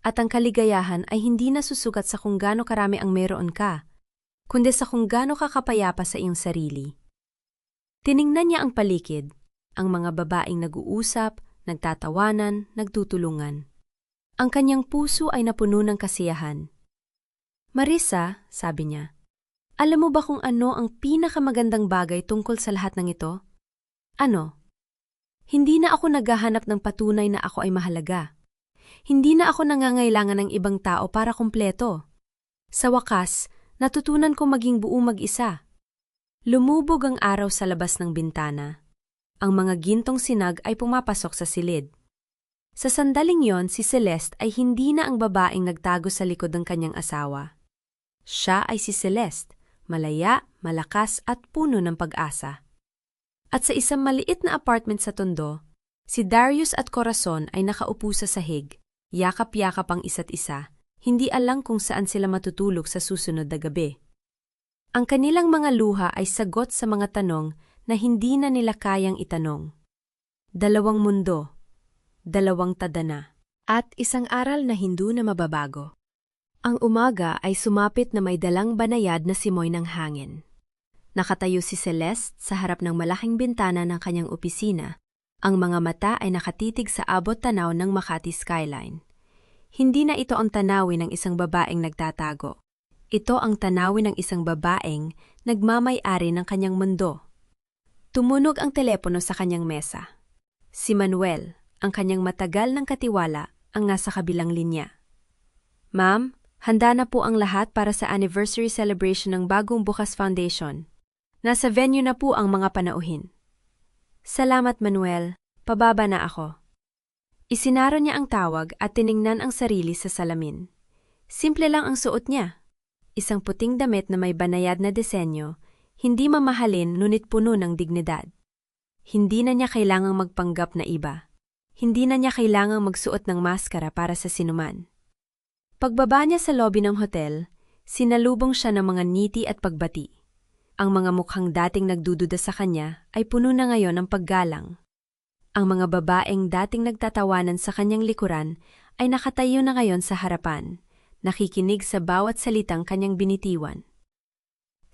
At ang kaligayahan ay hindi nasusugat sa kung gaano karami ang meron ka, kundi sa kung gaano ka kapayapa sa iyong sarili. Tiningnan niya ang paligid, ang mga babaeng nag-uusap, nagtatawanan, nagtutulungan. Ang kanyang puso ay napuno ng kasiyahan. Marisa, sabi niya, alam mo ba kung ano ang pinakamagandang bagay tungkol sa lahat ng ito? Ano? Hindi na ako naghahanap ng patunay na ako ay mahalaga. Hindi na ako nangangailangan ng ibang tao para kumpleto. Sa wakas, natutunan ko maging buo mag-isa. Lumubog ang araw sa labas ng bintana. Ang mga gintong sinag ay pumapasok sa silid. Sa sandaling yon, si Celeste ay hindi na ang babaeng nagtago sa likod ng kanyang asawa. Siya ay si Celeste, malaya, malakas at puno ng pag-asa. At sa isang maliit na apartment sa Tondo, si Darius at Corazon ay nakaupo sa sahig, yakap-yakap ang isa't isa, hindi alam kung saan sila matutulog sa susunod na gabi. Ang kanilang mga luha ay sagot sa mga tanong na hindi na nila kayang itanong. Dalawang mundo, dalawang tadhana, at isang aral na hindi na mababago. Ang umaga ay sumapit na may dalang banayad na simoy ng hangin. Nakatayo si Celeste sa harap ng malaking bintana ng kanyang opisina. Ang mga mata ay nakatitig sa abot tanaw ng Makati skyline. Hindi na ito ang tanawin ng isang babaeng nagtatago. Ito ang tanawin ng isang babaeng nagmamay-ari ng kanyang mundo. Tumunog ang telepono sa kanyang mesa. Si Manuel, ang kanyang matagal ng katiwala, ang nasa kabilang linya. Ma'am, handa na po ang lahat para sa anniversary celebration ng Bagong Bukas Foundation. Nasa venue na po ang mga panauhin. Salamat, Manuel. Pababa na ako. Isinaro niya ang tawag at tiningnan ang sarili sa salamin. Simple lang ang suot niya. Isang puting damit na may banayad na disenyo, hindi mamahalin ngunit puno ng dignidad. Hindi na niya kailangang magpanggap na iba. Hindi na niya kailangang magsuot ng maskara para sa sinuman. Pagbaba niya sa lobby ng hotel, sinalubong siya ng mga ngiti at pagbati. Ang mga mukhang dating nagdududa sa kanya ay puno na ngayon ng paggalang. Ang mga babaeng dating nagtatawanan sa kanyang likuran ay nakatayo na ngayon sa harapan, nakikinig sa bawat salitang kanyang binitiwan.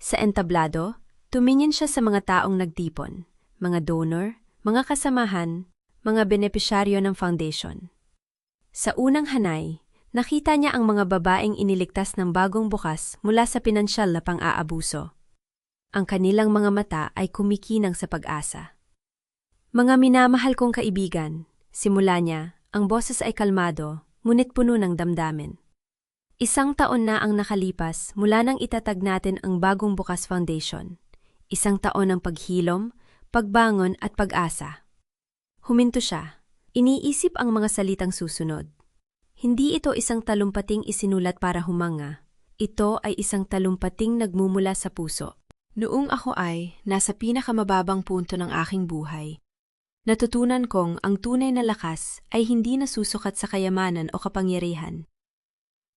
Sa entablado, tumingin siya sa mga taong nagtipon, mga donor, mga kasamahan, mga benepisyaryo ng foundation. Sa unang hanay, nakita niya ang mga babaeng iniligtas ng Bagong Bukas mula sa pinansyal na pang-aabuso. Ang kanilang mga mata ay kumikinang sa pag-asa. Mga minamahal kong kaibigan, simula niya, ang boses ay kalmado, ngunit puno ng damdamin. 1 taon na ang nakalipas mula nang itatag natin ang Bagong Bukas Foundation. 1 taon ng paghilom, pagbangon at pag-asa. Huminto siya. Iniisip ang mga salitang susunod. Hindi ito isang talumpating isinulat para humanga. Ito ay isang talumpating nagmumula sa puso. Noong ako ay nasa pinakamababang punto ng aking buhay, natutunan kong ang tunay na lakas ay hindi nasusukat sa kayamanan o kapangyarihan.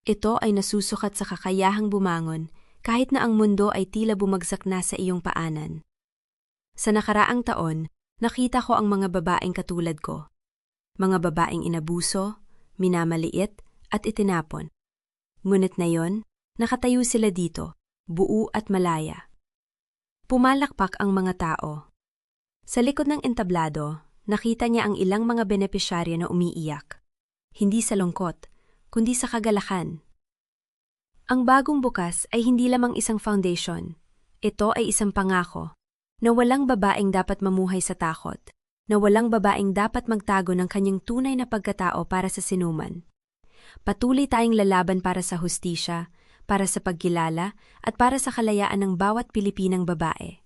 Ito ay nasusukat sa kakayahang bumangon kahit na ang mundo ay tila bumagsak na sa iyong paanan. Sa nakaraang taon, nakita ko ang mga babaeng katulad ko. Mga babaeng inabuso, minamaliit at itinapon. Ngunit ngayon, nakatayo sila dito, buo at malaya. Pumalakpak ang mga tao. Sa likod ng entablado, nakita niya ang ilang mga benepisyaryo na umiiyak. Hindi sa lungkot, kundi sa kagalakan. Ang Bagong Bukas ay hindi lamang isang foundation. Ito ay isang pangako, na walang babaeng dapat mamuhay sa takot, na walang babaeng dapat magtago ng kanyang tunay na pagkatao para sa sinuman. Patuloy tayong lalaban para sa hustisya, para sa pagkilala, at para sa kalayaan ng bawat Pilipinang babae.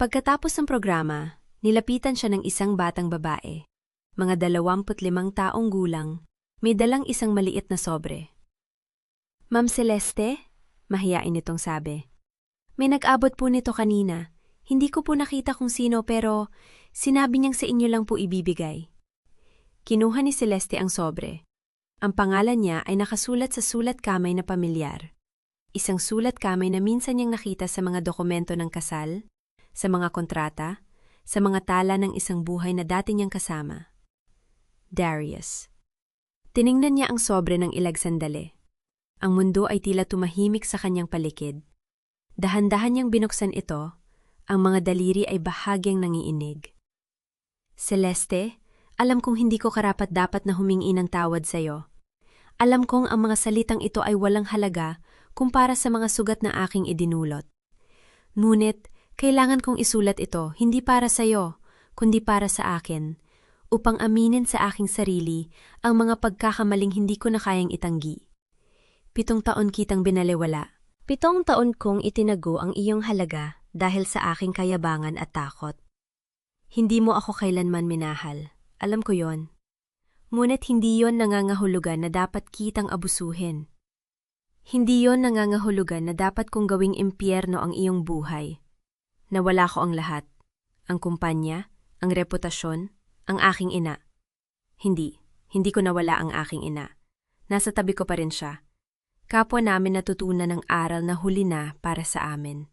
Pagkatapos ng programa, nilapitan siya ng isang batang babae. Mga 25 taong gulang, may dalang isang maliit na sobre. Ma'am Celeste? Mahiyain itong sabi. May nag-abot po nito kanina. Hindi ko po nakita kung sino pero sinabi niyang sa inyo lang po ibibigay. Kinuha ni Celeste ang sobre. Ang pangalan niya ay nakasulat sa sulat kamay na pamilyar. Isang sulat kamay na minsan niyang nakita sa mga dokumento ng kasal, sa mga kontrata, sa mga tala ng isang buhay na dati niyang kasama. Darius. Tiningnan niya ang sobre ng ilag sandali. Ang mundo ay tila tumahimik sa kanyang palikid. Dahan-dahan niyang binuksan ito. Ang mga daliri ay bahagyang nangiinig. Celeste, alam kong hindi ko karapat-dapat na humingi ng tawad sa iyo. Alam kong ang mga salitang ito ay walang halaga kumpara sa mga sugat na aking idinulot. Ngunit, kailangan kong isulat ito hindi para sa iyo, kundi para sa akin, upang aminin sa aking sarili ang mga pagkakamaling hindi ko na kayang itanggi. 7 taon kitang binaliwala. 7 taon kong itinago ang iyong halaga dahil sa aking kayabangan at takot. Hindi mo ako kailanman minahal. Alam ko yon. Ngunit hindi yon nangangahulugan na dapat kitang abusuhin. Hindi yon nangangahulugan na dapat kong gawing impyerno ang iyong buhay. Nawala ko ang lahat. Ang kumpanya, ang reputasyon, ang aking ina. Hindi ko nawala ang aking ina. Nasa tabi ko pa rin siya. Kapwa namin natutunan ng aral na huli na para sa amin.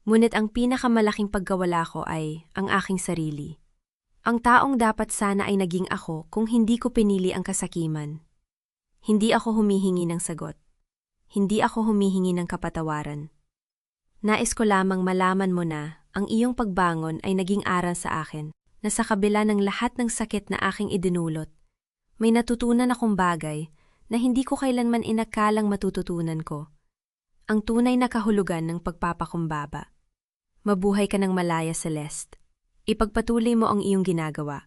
Ngunit ang pinakamalaking pagkawala ko ay ang aking sarili. Ang taong dapat sana ay naging ako kung hindi ko pinili ang kasakiman. Hindi ako humihingi ng sagot. Hindi ako humihingi ng kapatawaran. Nais ko lamang malaman mo na ang iyong pagbangon ay naging aral sa akin na sa kabila ng lahat ng sakit na aking idinulot, may natutunan akong bagay na hindi ko kailanman inakalang matututunan ko. Ang tunay na kahulugan ng pagpapakumbaba. Mabuhay ka ng malaya, Celeste. Ipagpatuloy mo ang iyong ginagawa.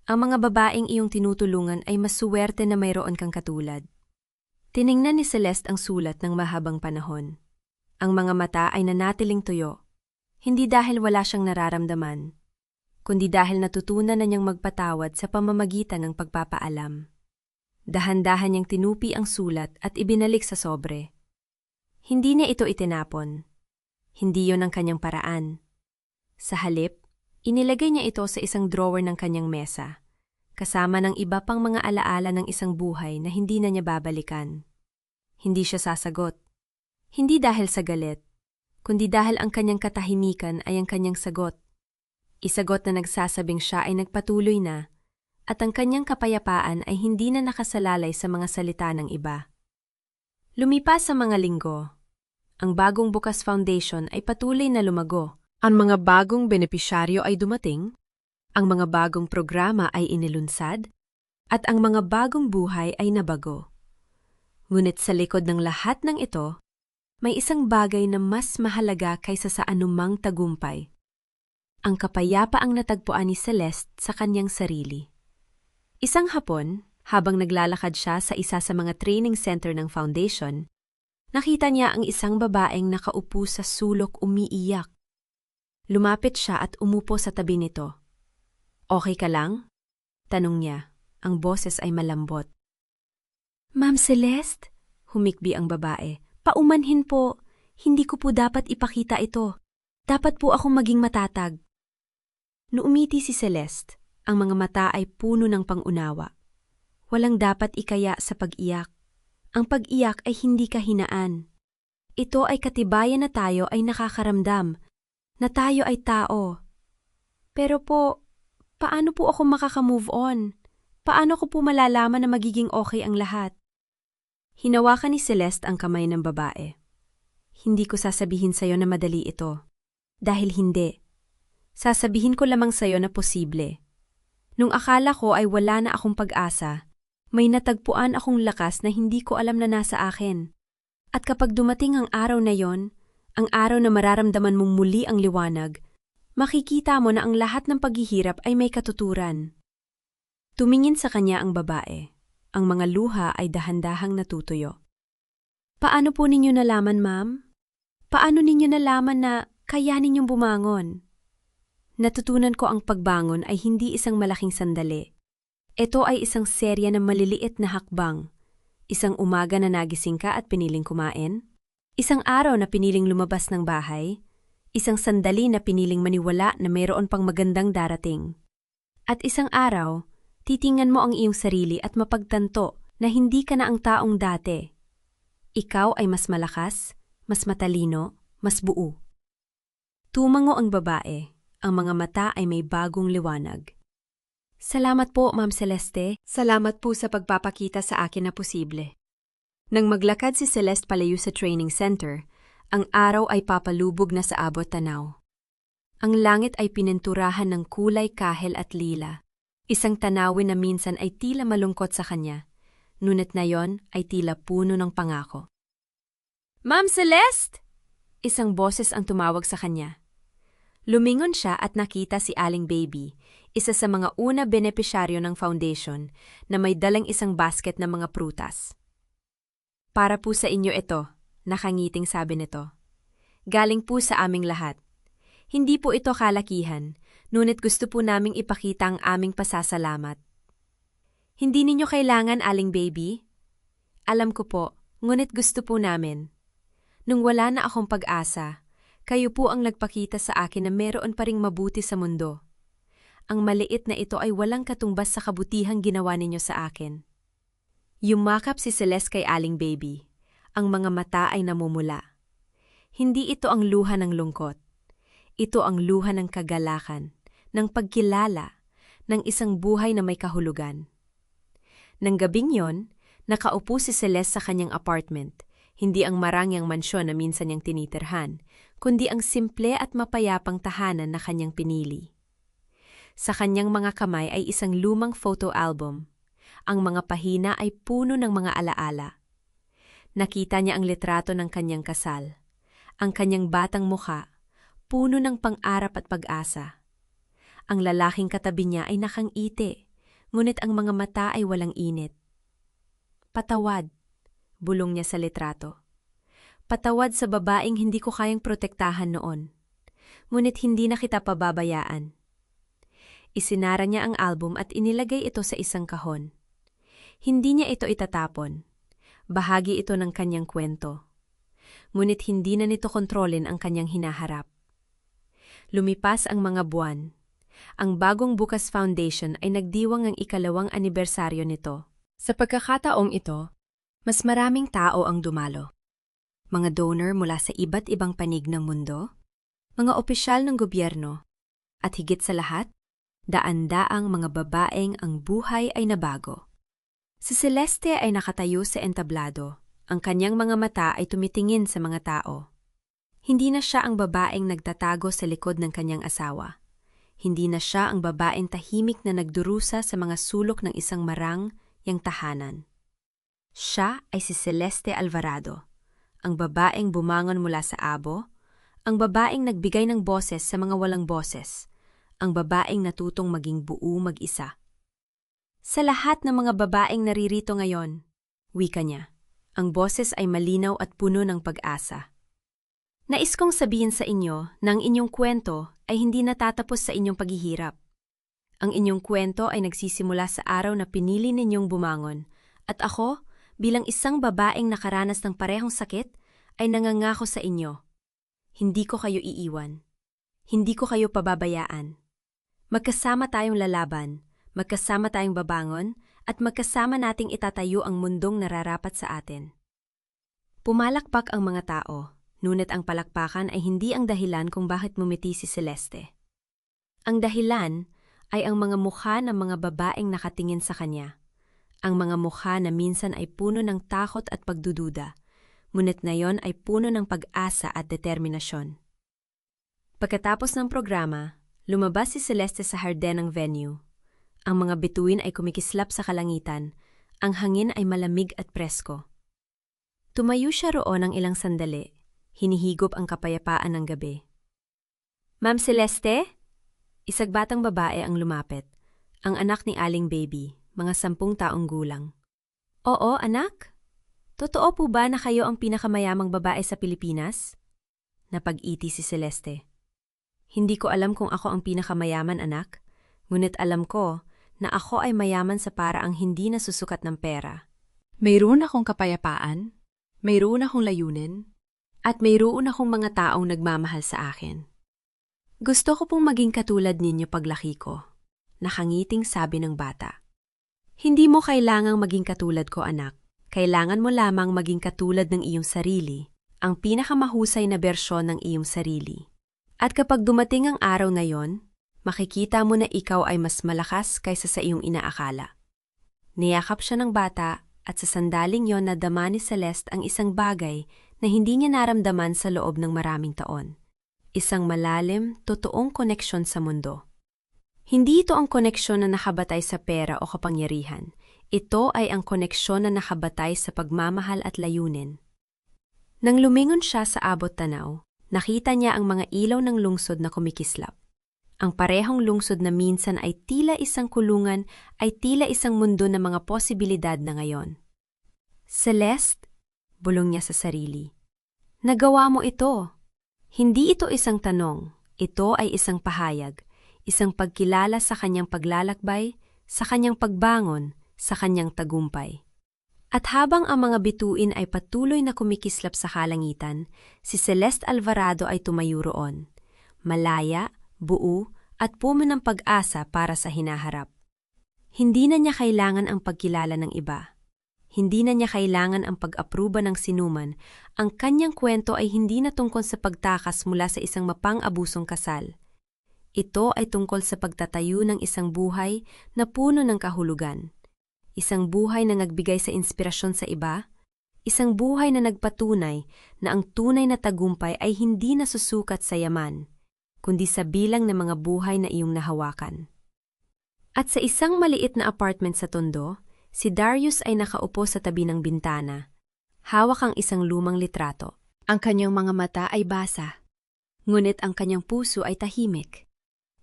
Ang mga babaeng iyong tinutulungan ay masuwerte na mayroon kang katulad. Tiningnan ni Celeste ang sulat ng mahabang panahon. Ang mga mata ay nanatiling tuyo. Hindi dahil wala siyang nararamdaman, kundi dahil natutunan na niyang magpatawad sa pamamagitan ng pagpapaalam. Dahan-dahan niyang tinupi ang sulat at ibinalik sa sobre. Hindi niya ito itinapon. Hindi yon ang kanyang paraan. Sa halip, inilagay niya ito sa isang drawer ng kanyang mesa, kasama ng iba pang mga alaala ng isang buhay na hindi na niya babalikan. Hindi siya sasagot. Hindi dahil sa galit, kundi dahil ang kanyang katahimikan ay ang kanyang sagot. Isagot na nagsasabing siya ay nagpatuloy na, at ang kanyang kapayapaan ay hindi na nakasalalay sa mga salita ng iba. Lumipas sa mga linggo. Ang bagong Bukas Foundation ay patuloy na lumago. Ang mga bagong benepisyaryo ay dumating, ang mga bagong programa ay inilunsad, at ang mga bagong buhay ay nabago. Ngunit sa likod ng lahat ng ito, may isang bagay na mas mahalaga kaysa sa anumang tagumpay. Ang kapayapaang natagpuan ni Celeste sa kanyang sarili. Isang hapon, habang naglalakad siya sa isa sa mga training center ng foundation, nakita niya ang isang babaeng nakaupo sa sulok umiiyak. Lumapit siya at umupo sa tabi nito. "Okay ka lang?" tanong niya. Ang boses ay malambot. "Ma'am Celeste?" humikbi ang babae. "Paumanhin po. Hindi ko po dapat ipakita ito. Dapat po akong maging matatag." Nuumiti si Celeste. Ang mga mata ay puno ng pangunawa. Walang dapat ikaya sa pag-iyak. Ang pag-iyak ay hindi kahinaan. Ito ay katibayan na tayo ay nakakaramdam, na tayo ay tao. Pero po, paano po ako makaka-move on? Paano ko po malalaman na magiging okay ang lahat? Hinawakan ni Celeste ang kamay ng babae. "Hindi ko sasabihin sa'yo na madali ito. Dahil hindi. Sasabihin ko lamang sa'yo na posible. Nung akala ko ay wala na akong pag-asa, may natagpuan akong lakas na hindi ko alam na nasa akin. At kapag dumating ang araw na yon, ang araw na mararamdaman mong muli ang liwanag, makikita mo na ang lahat ng paghihirap ay may katuturan." Tumingin sa kanya ang babae. Ang mga luha ay dahan-dahang natutuyo. "Paano po ninyo nalaman, ma'am? Paano ninyo nalaman na kaya ninyong bumangon?" Natutunan ko ang pagbangon ay hindi isang malaking sandali. Ito ay isang serya ng maliliit na hakbang. Isang umaga na nagising ka at piniling kumain. Isang araw na piniling lumabas ng bahay. Isang sandali na piniling maniwala na mayroon pang magandang darating. At isang araw, titingnan mo ang iyong sarili at mapagtanto na hindi ka na ang taong dati. Ikaw ay mas malakas, mas matalino, mas buo. Tumango ang babae. Ang mga mata ay may bagong liwanag. "Salamat po, Ma'am Celeste. Salamat po sa pagpapakita sa akin na posible." Nang maglakad si Celeste palayo sa training center, ang araw ay papalubog na sa abot tanaw. Ang langit ay pininturahan ng kulay kahel at lila. Isang tanawin na minsan ay tila malungkot sa kanya, ngunit na yon ay tila puno ng pangako. "Ma'am Celeste!" Isang boses ang tumawag sa kanya. Lumingon siya at nakita si Aling Baby, isa sa mga una benepisyaryo ng foundation na may dalang isang basket ng mga prutas. "Para po sa inyo ito," nakangiting sabi nito. "Galing po sa aming lahat. Hindi po ito kalakihan, ngunit gusto po naming ipakita ang aming pasasalamat." Hindi ninyo kailangan, Aling Baby. Alam ko po, ngunit gusto po namin. Nung wala na akong pag-asa, kayo po ang nagpakita sa akin na meron pa ring mabuti sa mundo. Ang maliit na ito ay walang katumbas sa kabutihang ginawa ninyo sa akin. Yumakap si Celeste kay Aling Baby. Ang mga mata ay namumula. Hindi ito ang luha ng lungkot. Ito ang luha ng kagalakan, ng pagkilala, ng isang buhay na may kahulugan. Nang gabing yon, nakaupo si Celeste sa kanyang apartment, hindi ang marangyang mansyon na minsan niyang tinitirhan, kundi ang simple at mapayapang tahanan na kanyang pinili. Sa kanyang mga kamay ay isang lumang photo album. Ang mga pahina ay puno ng mga alaala. Nakita niya ang litrato ng kanyang kasal. Ang kanyang batang mukha, puno ng pang-arap at pag-asa. Ang lalaking katabi niya ay nakangiti, ngunit ang mga mata ay walang init. Patawad, bulong niya sa litrato. Patawad sa babaeng hindi ko kayang protektahan noon. Ngunit hindi na kita pababayaan. Isinara niya ang album at inilagay ito sa isang kahon. Hindi niya ito itatapon. Bahagi ito ng kanyang kwento. Ngunit hindi na nito kontrolin ang kanyang hinaharap. Lumipas ang mga buwan. Ang Bagong Bukas Foundation ay nagdiwang ang ika-2 anibersaryo nito. Sa pagkakataong ito, mas maraming tao ang dumalo. Mga donor mula sa iba't ibang panig ng mundo, mga opisyal ng gobyerno, at higit sa lahat, daan-daang mga babaeng ang buhay ay nabago. Si Celeste ay nakatayo sa entablado. Ang kanyang mga mata ay tumitingin sa mga tao. Hindi na siya ang babaeng nagtatago sa likod ng kanyang asawa. Hindi na siya ang babaeng tahimik na nagdurusa sa mga sulok ng isang marangyang tahanan. Siya ay si Celeste Alvarado, ang babaeng bumangon mula sa abo, ang babaeng nagbigay ng boses sa mga walang boses, ang babaeng natutong maging buo mag-isa. Sa lahat ng mga babaeng naririto ngayon, wika niya, ang boses ay malinaw at puno ng pag-asa. Nais kong sabihin sa inyo na ang inyong kwento ay hindi natatapos sa inyong paghihirap. Ang inyong kwento ay nagsisimula sa araw na pinili ninyong bumangon, at ako, bilang isang babaeng nakaranas ng parehong sakit, ay nangangako sa inyo. Hindi ko kayo iiwan. Hindi ko kayo pababayaan. Magkasama tayong lalaban, magkasama tayong babangon, at magkasama nating itatayo ang mundong nararapat sa atin. Pumalakpak ang mga tao, ngunit ang palakpakan ay hindi ang dahilan kung bakit mumiti si Celeste. Ang dahilan ay ang mga mukha ng mga babaeng nakatingin sa kanya. Ang mga mukha na minsan ay puno ng takot at pagdududa, ngunit ngayon ay puno ng pag-asa at determinasyon. Pagkatapos ng programa, lumabas si Celeste sa harden ng venue. Ang mga bituin ay kumikislap sa kalangitan, ang hangin ay malamig at presko. Tumayo siya roon ng ilang sandali, hinihigop ang kapayapaan ng gabi. Ma'am Celeste? Isang batang babae ang lumapit, ang anak ni Aling Baby, mga 10 taong gulang. Oo, anak? Totoo po ba na kayo ang pinakamayamang babae sa Pilipinas? Napag-iti si Celeste. Hindi ko alam kung ako ang pinakamayaman, anak, ngunit alam ko na ako ay mayaman sa paraang hindi nasusukat ng pera. Mayroon akong kapayapaan, mayroon akong layunin, at mayroon akong mga taong nagmamahal sa akin. Gusto ko pong maging katulad ninyo paglaki ko, nakangiting sabi ng bata. Hindi mo kailangang maging katulad ko, anak. Kailangan mo lamang maging katulad ng iyong sarili, ang pinakamahusay na bersyon ng iyong sarili. At kapag dumating ang araw na yon, makikita mo na ikaw ay mas malakas kaysa sa iyong inaakala. Niyakap siya ng bata at sa sandaling yon nadama ni Celeste ang isang bagay na hindi niya naramdaman sa loob ng maraming taon. Isang malalim, totoong koneksyon sa mundo. Hindi ito ang koneksyon na nakabatay sa pera o kapangyarihan. Ito ay ang koneksyon na nakabatay sa pagmamahal at layunin. Nang lumingon siya sa abot tanaw, nakita niya ang mga ilaw ng lungsod na kumikislap. Ang parehong lungsod na minsan ay tila isang kulungan ay tila isang mundo ng mga posibilidad na ngayon. Celeste, bulong niya sa sarili. Nagawa mo ito. Hindi ito isang tanong, ito ay isang pahayag, isang pagkilala sa kanyang paglalakbay, sa kanyang pagbangon, sa kanyang tagumpay. At habang ang mga bituin ay patuloy na kumikislap sa kalangitan, si Celeste Alvarado ay tumayo roon, malaya, buo, at puno ng pag-asa para sa hinaharap. Hindi na niya kailangan ang pagkilala ng iba. Hindi na niya kailangan ang pag-apruba ng sinuman. Ang kanyang kwento ay hindi na tungkol sa pagtakas mula sa isang mapang-abusong kasal. Ito ay tungkol sa pagtatayo ng isang buhay na puno ng kahulugan. Isang buhay na nagbigay sa inspirasyon sa iba. Isang buhay na nagpatunay na ang tunay na tagumpay ay hindi nasusukat sa yaman, kundi sa bilang ng mga buhay na iyong nahawakan. At sa isang maliit na apartment sa Tondo, si Darius ay nakaupo sa tabi ng bintana. Hawak ang isang lumang litrato. Ang kanyang mga mata ay basa, ngunit ang kanyang puso ay tahimik.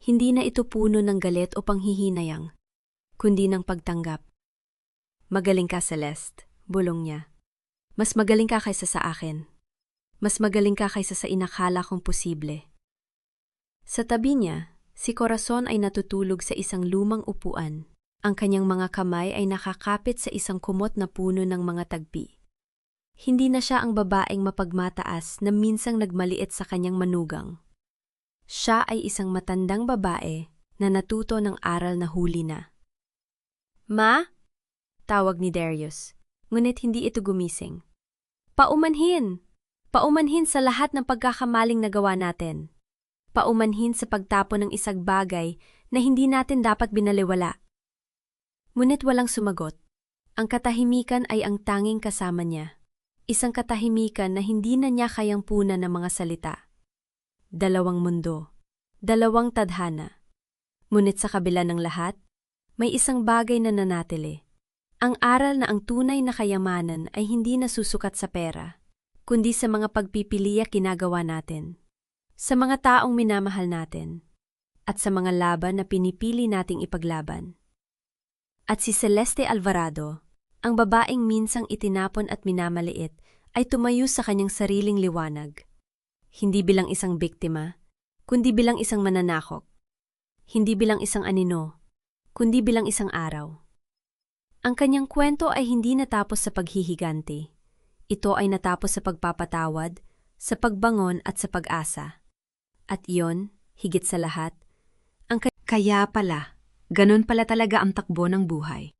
Hindi na ito puno ng galit o panghihinayang, kundi ng pagtanggap. Magaling ka, Celeste, bulong niya. Mas magaling ka kaysa sa akin. Mas magaling ka kaysa sa inakala kong posible. Sa tabi niya, si Corazon ay natutulog sa isang lumang upuan. Ang kanyang mga kamay ay nakakapit sa isang kumot na puno ng mga tagpi. Hindi na siya ang babaeng mapagmataas na minsang nagmaliit sa kanyang manugang. Siya ay isang matandang babae na natuto ng aral na huli na. Ma? Tawag ni Darius, ngunit hindi ito gumising. Paumanhin! Paumanhin sa lahat ng pagkakamaling nagawa natin. Paumanhin sa pagtapon ng isang bagay na hindi natin dapat binaliwala. Ngunit walang sumagot. Ang katahimikan ay ang tanging kasama niya. Isang katahimikan na hindi na niya kayang punan ng mga salita. Dalawang mundo. Dalawang tadhana. Ngunit sa kabila ng lahat, may isang bagay na nanatili. Ang aral na ang tunay na kayamanan ay hindi nasusukat sa pera, kundi sa mga pagpipiliya ginagawa natin, sa mga taong minamahal natin, at sa mga laban na pinipili nating ipaglaban. At si Celeste Alvarado, ang babaeng minsang itinapon at minamaliit, ay tumayo sa kanyang sariling liwanag. Hindi bilang isang biktima, kundi bilang isang mananakop. Hindi bilang isang anino, kundi bilang isang araw. Ang kanyang kwento ay hindi natapos sa paghihiganti. Ito ay natapos sa pagpapatawad, sa pagbangon at sa pag-asa. At iyon, higit sa lahat, kaya pala, ganun pala talaga ang takbo ng buhay.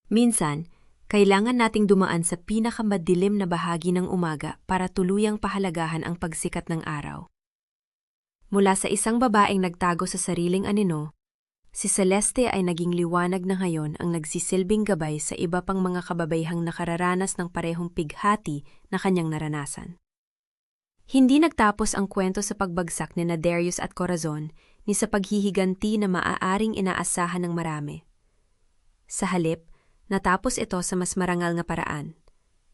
Minsan, kailangan nating dumaan sa pinakamadilim na bahagi ng umaga para tuluyang pahalagahan ang pagsikat ng araw. Mula sa isang babaeng nagtago sa sariling anino, si Celeste ay naging liwanag na ngayon ang nagsisilbing gabay sa iba pang mga kababayhang nakararanas ng parehong pighati na kanyang naranasan. Hindi nagtapos ang kwento sa pagbagsak ni Darius at Corazon ni sa paghihiganti na maaaring inaasahan ng marami. Sa halip, natapos ito sa mas marangal na paraan,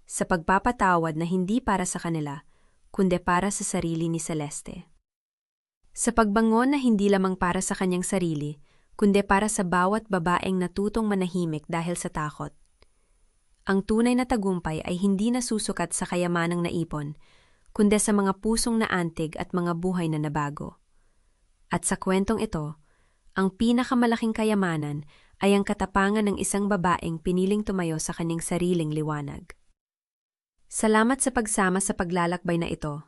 sa pagpapatawad na hindi para sa kanila, kundi para sa sarili ni Celeste. Sa pagbangon na hindi lamang para sa kanyang sarili, kundi para sa bawat babaeng natutong manahimik dahil sa takot. Ang tunay na tagumpay ay hindi nasusukat sa kayamanang naipon, kundi sa mga pusong naantig at mga buhay na nabago. At sa kwentong ito, ang pinakamalaking kayamanan ay ang katapangan ng isang babaeng piniling tumayo sa kanyang sariling liwanag. Salamat sa pagsama sa paglalakbay na ito.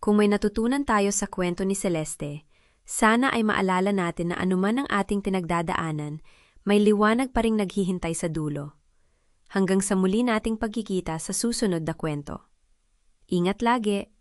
Kung may natutunan tayo sa kwento ni Celeste, sana ay maalala natin na anuman ang ating pinagdadaanan, may liwanag pa ring naghihintay sa dulo. Hanggang sa muli nating pagkikita sa susunod na kwento. Ingat lagi!